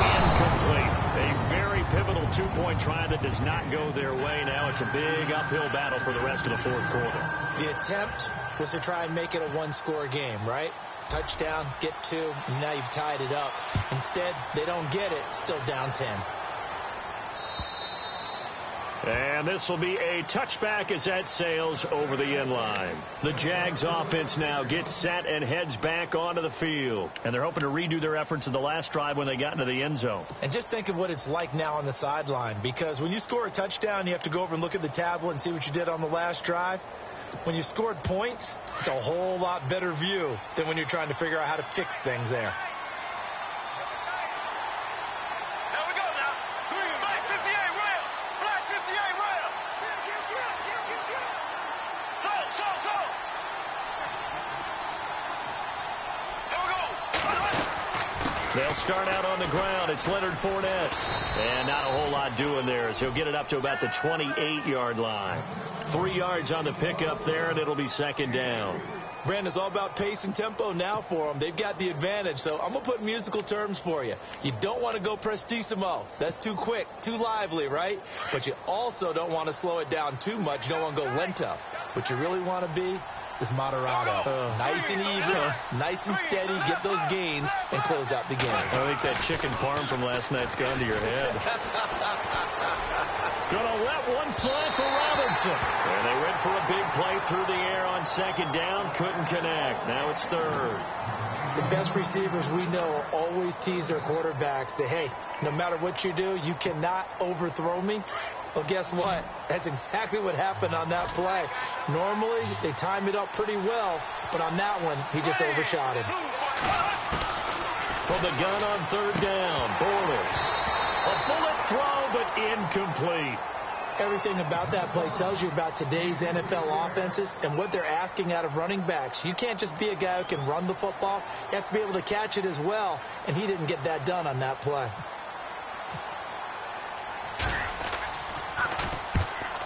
Incomplete. A very pivotal two-point try that does not go their way. Now it's a big uphill battle for the rest of the fourth quarter. The attempt was to try and make it a one-score game, right? Touchdown, get 2, and now you've tied it up. Instead, they don't get it, still down 10. And this will be a touchback as that sails over the end line. The Jags offense now gets set and heads back onto the field. And they're hoping to redo their efforts in the last drive when they got into the end zone. And just think of what it's like now on the sideline, because when you score a touchdown, you have to go over and look at the tablet and see what you did on the last drive. When you scored points, it's a whole lot better view than when you're trying to figure out how to fix things there. They'll start out on the ground. It's Leonard Fournette. And not a whole lot doing there as he'll get it up to about the 28-yard line. 3 yards on the pickup there, and it'll be second down. Brandon, it's all about pace and tempo now for them. They've got the advantage, so I'm going to put musical terms for you. You don't want to go prestissimo. That's too quick, too lively, right? But you also don't want to slow it down too much. You don't want to go lento. What you really want to be is moderato. Nice and even, nice and steady, get those gains, and close out the game. I think that chicken parm from last night's gone to your head. Gonna let one fly for Robinson. And they went for a big play through the air on second down. Couldn't connect. Now it's third. The best receivers we know always tease their quarterbacks that, hey, no matter what you do, you cannot overthrow me. Well, guess what? That's exactly what happened on that play. Normally, they time it up pretty well, but on that one, he just overshot him. From the gun on third down, Bortles. A bullet throw, but incomplete. Everything about that play tells you about today's NFL offenses and what they're asking out of running backs. You can't just be a guy who can run the football. You have to be able to catch it as well, and he didn't get that done on that play.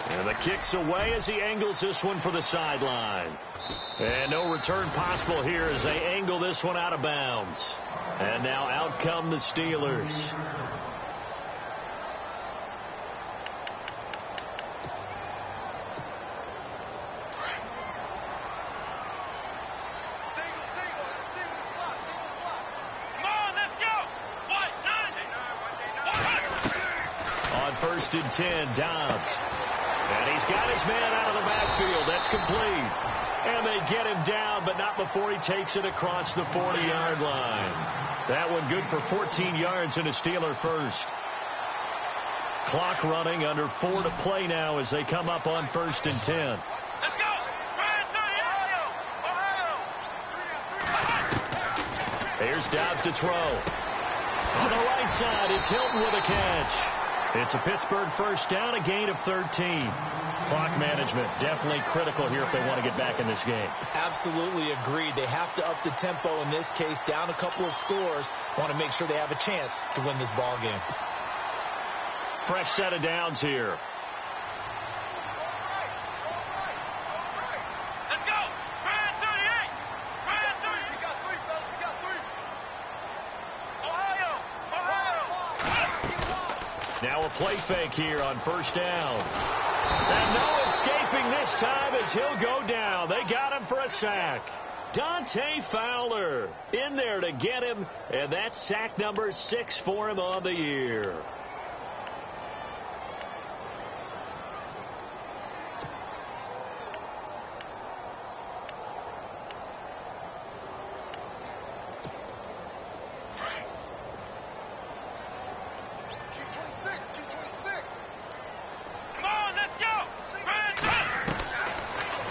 And the kick's away as he angles this one for the sideline. And no return possible here as they angle this one out of bounds. And now out come the Steelers. On 1st and 10, Dobbs. And he's got his man out of the backfield. That's complete. And they get him down, but not before he takes it across the 40-yard line. That one good for 14 yards and a Steeler first. Clock running, under 4 to play now as they come up on 1st and 10. Let's go! Ohio! Here's Dobbs to throw. On the right side, it's Hilton with a catch. It's a Pittsburgh first down, a gain of 13. Clock management definitely critical here if they want to get back in this game. Absolutely agreed. They have to up the tempo in this case, down a couple of scores. Want to make sure they have a chance to win this ball game. Fresh set of downs here. Let's go! Brand 38! Brand 30! We got 3, fellas. We got 3. Ohio! Now a play fake here on first down. And no escaping this time as he'll go down. They got him for a sack. Dante Fowler in there to get him, and that's sack number 6 for him on the year.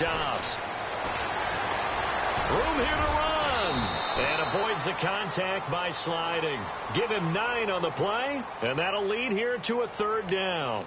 Dobbs. Room here to run. And avoids the contact by sliding. Give him 9 on the play, and that'll lead here to a 3rd down.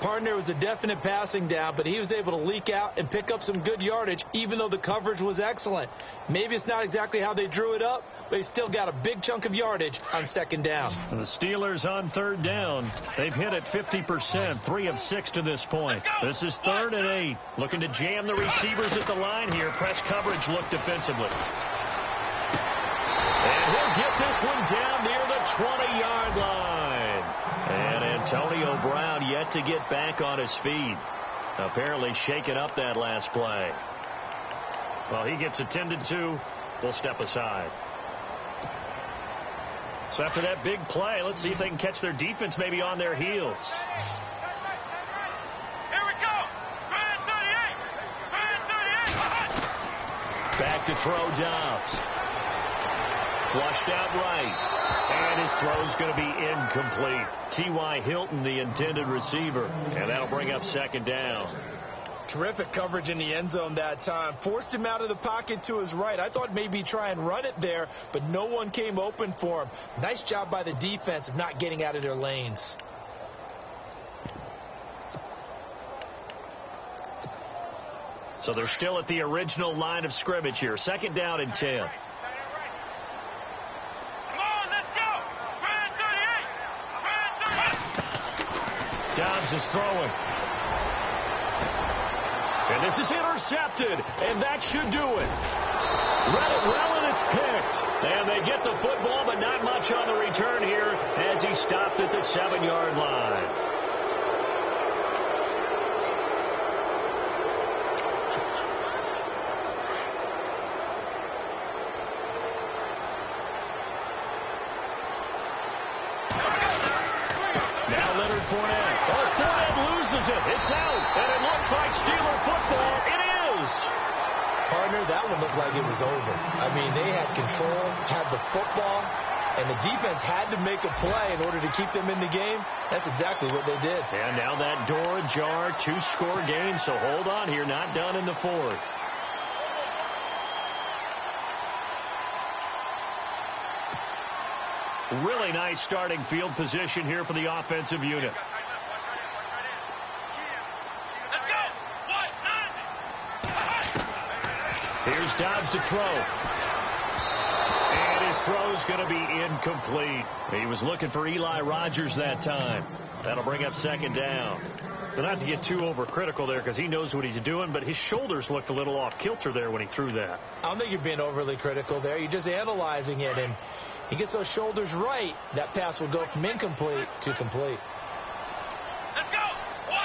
Partner was a definite passing down, but he was able to leak out and pick up some good yardage, even though the coverage was excellent. Maybe it's not exactly how they drew it up, but he still got a big chunk of yardage on 2nd down. And the Steelers on 3rd down. They've hit it 50%, 3 of 6 to this point. This is 3rd and 8. Looking to jam the receivers at the line here. Press coverage look defensively. And he'll get this one down near the 20-yard line. And Antonio Brown yet to get back on his feet. Apparently shaking up that last play. Well, he gets attended to. We'll step aside. So after that big play, let's see if they can catch their defense maybe on their heels. up to throw, Dobbs. Flushed out right. And his throw's going to be incomplete. T.Y. Hilton, the intended receiver. And that'll bring up second down. Terrific coverage in the end zone that time. Forced him out of the pocket to his right. I thought maybe try and run it there, but no one came open for him. Nice job by the defense of not getting out of their lanes. So they're still at the original line of scrimmage here. Second down and 10. Dobbs is throwing. And this is intercepted, and that should do it. Read it well, and it's picked. And they get the football, but not much on the return here as he stopped at the 7-yard line. Now Leonard Fournette. Oh, Fournette loses it. It's out, and it looks like Steeler football. It is. Partner, that one looked like it was over. I mean, they had control, had the football, and the defense had to make a play in order to keep them in the game. That's exactly what they did. And now that door ajar, 2-score game, so hold on here, not done in the fourth. Really nice starting field position here for the offensive unit. Here's Dobbs to throw. And his throw is going to be incomplete. He was looking for Eli Rogers that time. That'll bring up second down. But not to get too overcritical there because he knows what he's doing, but his shoulders looked a little off kilter there when he threw that. I don't think you're being overly critical there. You're just analyzing it, and he gets those shoulders right. That pass will go from incomplete to complete. Let's go! 1-9!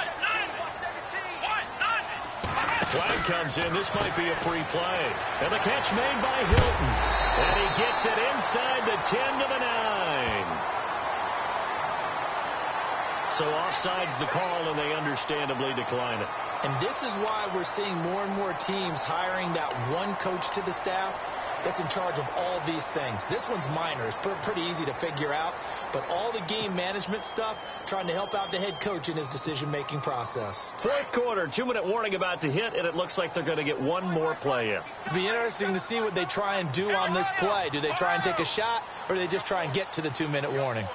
Flag comes in. This might be a free play. And the catch made by Hilton. And he gets it inside the 10 to the 9. So offside's the call, and they understandably decline it. And this is why we're seeing more and more teams hiring that one coach to the staff that's in charge of all these things. This one's minor. It's pretty easy to figure out. But all the game management stuff, trying to help out the head coach in his decision-making process. Fourth quarter, 2-minute warning about to hit, and it looks like they're going to get one more play in. It'll be interesting to see what they try and do on this play. Do they try and take a shot, or do they just try and get to the 2-minute warning?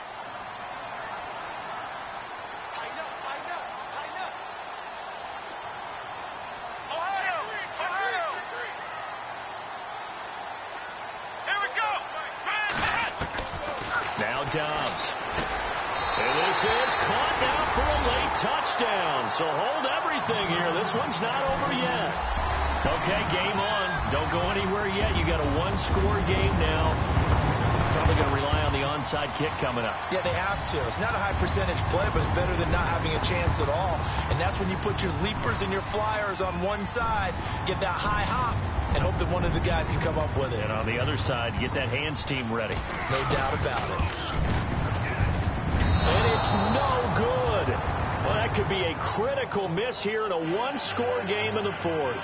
Dobbs. And this is caught down for a late touchdown. So hold everything here. This one's not over yet. Okay, game on. Don't go anywhere yet. You got a one-score game now. Probably going to rely on the onside kick coming up. Yeah, they have to. It's not a high percentage play, but it's better than not having a chance at all. And that's when you put your leapers and your flyers on one side, get that high hop, and hope that one of the guys can come up with it. And on the other side, get that hands team ready. No doubt about it. And it's no good. Well, that could be a critical miss here in a one-score game in the fourth.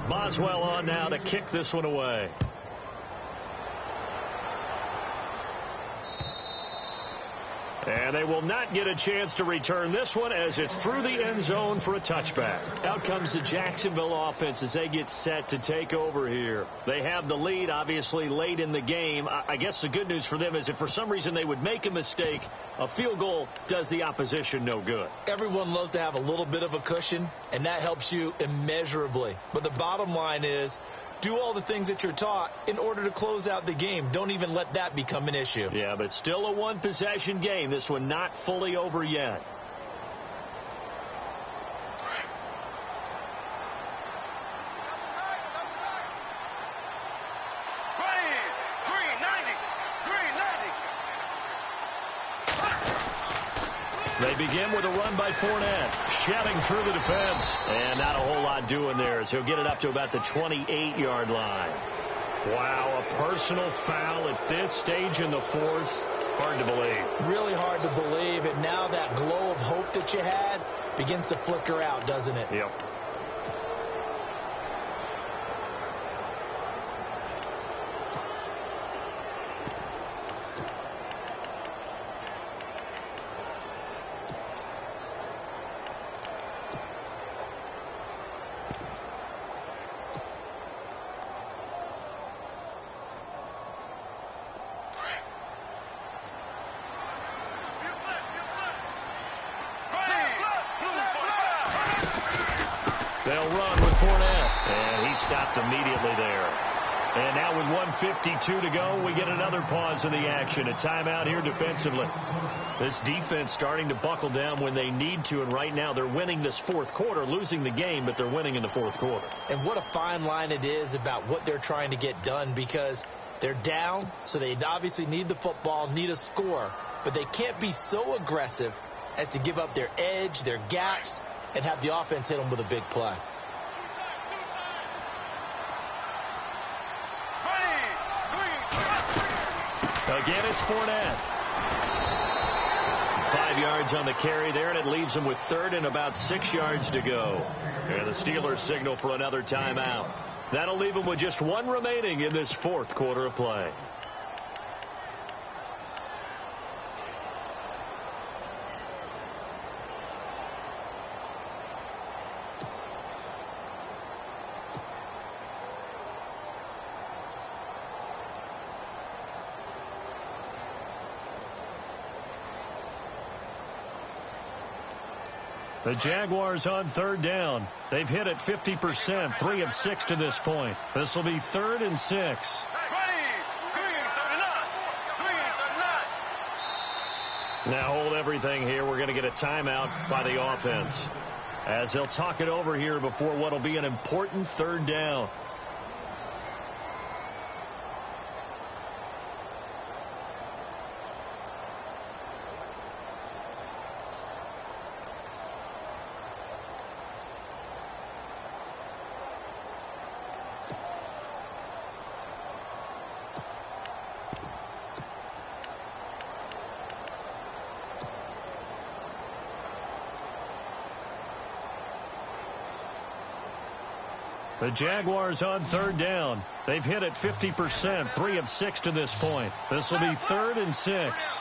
Boswell on now to kick this one away. And they will not get a chance to return this one as it's through the end zone for a touchback. Out comes the Jacksonville offense as they get set to take over here. They have the lead, obviously, late in the game. I guess the good news for them is if for some reason they would make a mistake, a field goal does the opposition no good. Everyone loves to have a little bit of a cushion, and that helps you immeasurably. But the bottom line is, do all the things that you're taught in order to close out the game. Don't even let that become an issue. Yeah, but still a one-possession game. This one not fully over yet. They begin with a run by Fournette, shoving through the defense, and not a whole lot doing there as he'll get it up to about the 28-yard line. Wow, a personal foul at this stage in the fourth. Hard to believe. Really hard to believe, and now that glow of hope that you had begins to flicker out, doesn't it? Yep. They'll run with Fournette, and he stopped immediately there. And now with 1:52 to go, we get another pause in the action. A timeout here defensively. This defense starting to buckle down when they need to, and right now they're winning this fourth quarter, losing the game, but they're winning in the fourth quarter. And what a fine line it is about what they're trying to get done, because they're down, so they obviously need the football, need a score, but they can't be so aggressive as to give up their edge, their gaps, and have the offense hit them with a big play. Again, it's Fournette. 5 yards on the carry there, and it leaves them with third and about 6 yards to go. And the Steelers signal for another timeout. That'll leave them with just one remaining in this fourth quarter of play. The Jaguars on third down. They've hit it 50%, 3 of 6 to this point. This will be 3rd and 6. Now hold everything here. We're going to get a timeout by the offense, as they'll talk it over here before what will be an important third down. The Jaguars on third down. They've hit it 50%, 3 of 6 to this point. This will be 3rd and 6.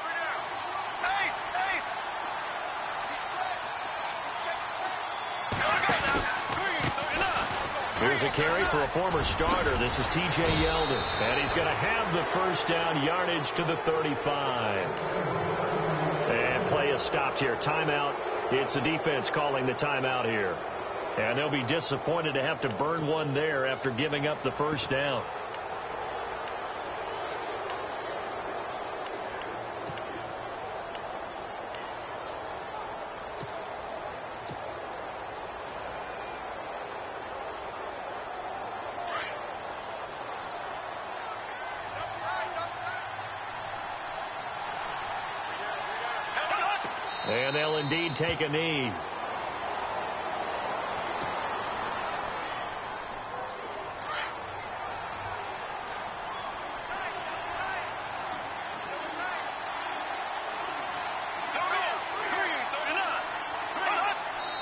Here's a carry for a former starter. This is T.J. Yeldon. And he's going to have the first down, yardage to the 35. And play is stopped here. Timeout. It's the defense calling the timeout here. And they'll be disappointed to have to burn one there after giving up the first down. And they'll indeed take a knee.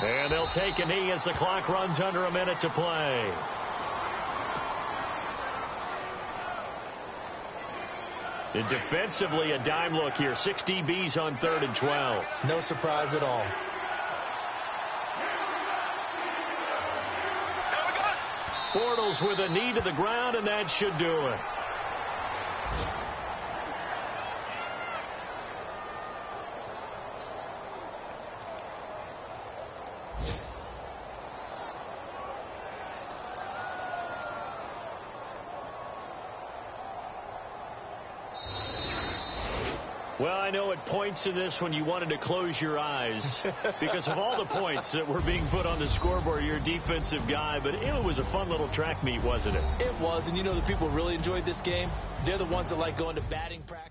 And they'll take a knee as the clock runs under a minute to play. And defensively, a dime look here. 6 DBs on 3rd and 12. No surprise at all. Bortles with a knee to the ground, and that should do it. Well, I know at points in this when you wanted to close your eyes because of all the points that were being put on the scoreboard. You're a defensive guy, but it was a fun little track meet, wasn't it? It was, and you know the people really enjoyed this game. They're the ones that like going to batting practice.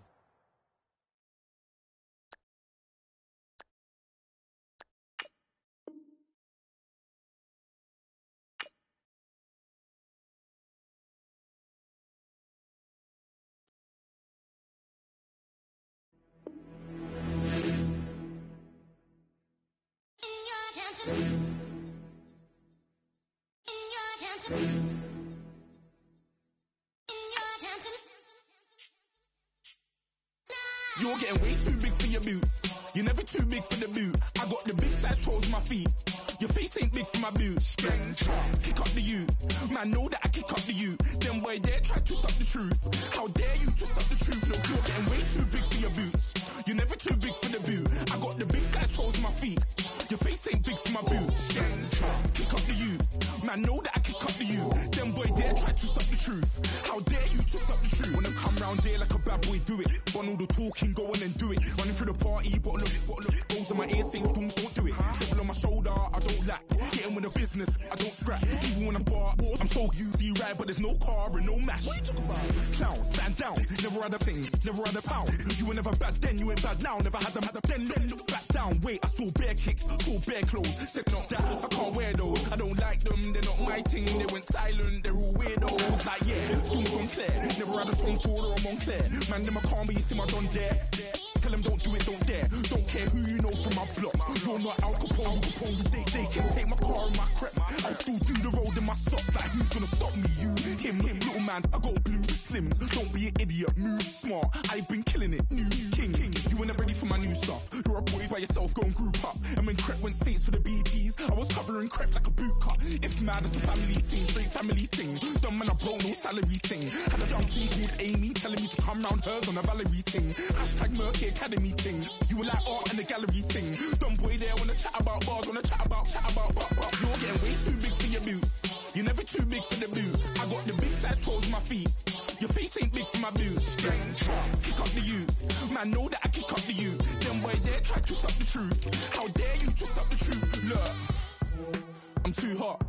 You're getting way too big for your boots. You're never too big for the boot. I got the big size toes on my feet. Your face ain't big for my boots. Kick up the you. Man, know that I kick up the you. Them boy there try to stop the truth. How dare you to stop the truth? Look, you're getting way too big for your boots. You're never too big for the boot. I got the big size toes on my feet. Your face ain't big for my boots. Kick up the you. Man, know that I kick up the you. Them boy there try to stop the truth. How dare you to stop the truth? Wanna come round there like a bad boy, do it. Want all the talking, go on and do it. Running through the party, but look. Goes in my ear, saying don't do it. Devil on my shoulder, I don't lack. Getting with the business, I don't scrap. Even when I'm bar, I'm so easy right, but there's no car and no match. What you talking about? Clown, stand down. Never had a thing, never had a pound. You were never bad then, you ain't bad now. Never had a then look back down. Wait, I saw bare kicks, saw bare clothes. Said not that, I can't wear those. I don't like them, they're not my thing. They went silent, they're all weirdos. Like yeah, soon from Claire. Never had a Tom Ford or a Montclair. Man, them I can't be, you see my Don Dare. Tell them don't do it, don't dare. Don't care who you know from my block. You're not Al Capone, they can take my car and my crepe. I still do the road in my socks. Like who's gonna stop me? You, him, little man. I got blue slims. Don't be an idiot, move smart. I've been killing it, new king. You ain't ready for my new stuff. You're a boy by yourself, go and group up. And when Crep went states for the BTs, I was covering Crep like a boot cut. If mad, it's a family thing, straight family thing. Dumb man, I broke no salary thing. Had a young thing called Amy telling me to come round hers on a Valerie thing. Hashtag Murky Academy thing. You were like art and the gallery thing. Dumb boy there wanna chat about bars, wanna chat about. You're getting way too big for your boots. You're never too big for the boot. I got the big size toes on my feet. Your face ain't big for my boots. Kick up the you. Man, know that I kick up the you. Them boy there try to stop the truth. How dare you to stop the truth? Look, I'm too hot.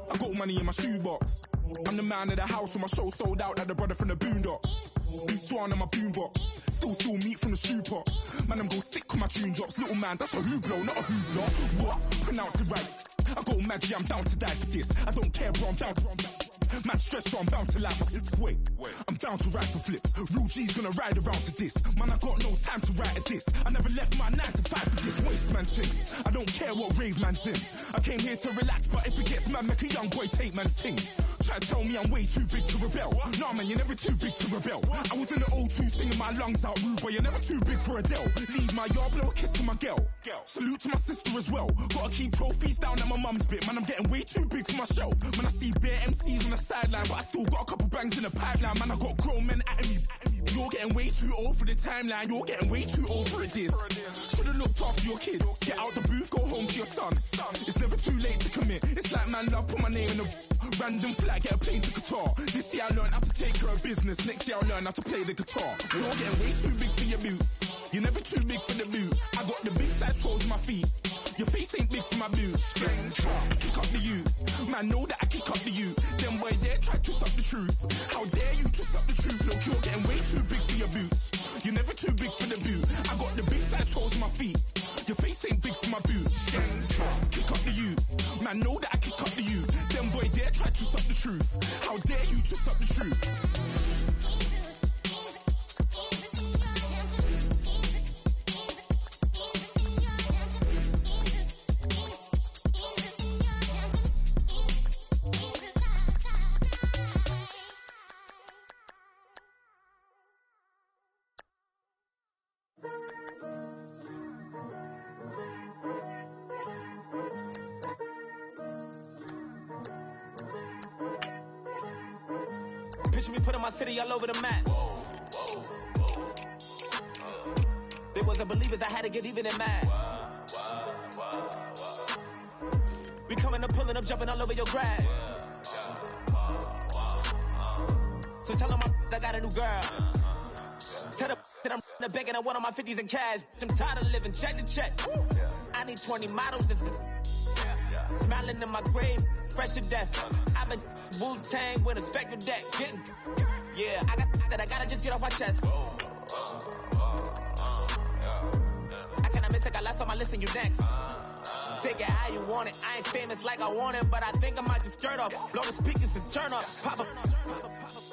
I got money in my shoebox. I'm the man of the house when my show sold out like the brother from the Boondocks. Beat Swan on my boombox. Still meat from the stew pot. Man, I'm go sick when my tune drops. Little man, that's a hooplo, not a hoopla. What? Pronounce it right. I go Maggie, I'm down to die for this. I don't care, bro, I'm down. Man stressed, so I'm bound to like my flips. Wait, I'm bound to ride for flips. Real G's gonna ride around to this. Man, I got no time to write a diss. I never left my 9 to 5 for this waste man thing. I don't care what rave man's in. I came here to relax, but if it gets mad, make a young boy take man's things. Try to tell me I'm way too big to rebel. Nah, man, you're never too big to rebel. I was in the O2 singing my lungs out rude, but you're never too big for Adele. Leave my yard, blow a kiss to my girl. Salute to my sister as well. Gotta keep trophies down at my mum's bit. Man, I'm getting way too big for my shelf. Man, I see bare MCs on the sideline, but I still got a couple bangs in the pipeline. Man, I got grown men at me. You're getting way too old for the timeline. You're getting way too old for a diss. Should've looked after your kids. Get out the booth, go home to your son. It's never too late to commit. It's like man, love, put my name in a random flag, get a plane to Qatar. This year I learned how to take care of business. Next year I'll learn how to play the guitar. You're getting way too big for your boots. You're never too big for the boot. I got the big size toes on my feet. Your face ain't big for my boots. Kick up the you. Man, know that I kick up the you. Them boy there try to stop the truth. How dare you to stop the truth? Look, you're getting way too big for your boots. You're never too big for the boot. I got the big size toes on my feet. Your face ain't big for my boots. Kick up the you. Man, know that I kick up the you. Them boy there try to stop the truth. How dare you to stop the truth? Picture me putting my city all over the map. They wasn't believers, I had to get even and mad. We coming up, pulling up, jumping all over your grass. So tell them I got a new girl. Tell them that I'm the bank and I want on my 50s in cash. I'm tired of living check to check. I need 20 models. Smiling in my grave, fresh to death. I've been Wu-Tang with a spectral deck. Yeah, I gotta just get off my chest. I cannot miss it, got last on my list and you next. Take it how you want it. I ain't famous like I want it, but I think I might just skirt off. Blow the speakers and turn up. Pop up.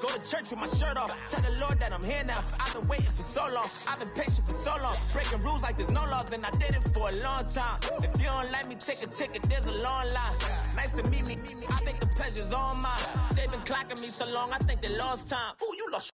Go to church with my shirt off. Tell the Lord that I'm here now. I've been waiting for so long. I've been patient for so long. Breaking rules like there's no laws, and I did it for a long time. If you don't like me, take a ticket. There's a long line. Nice to meet me. I think the pleasure's all mine. They've been clocking me so long, I think they lost time. Ooh, you lost.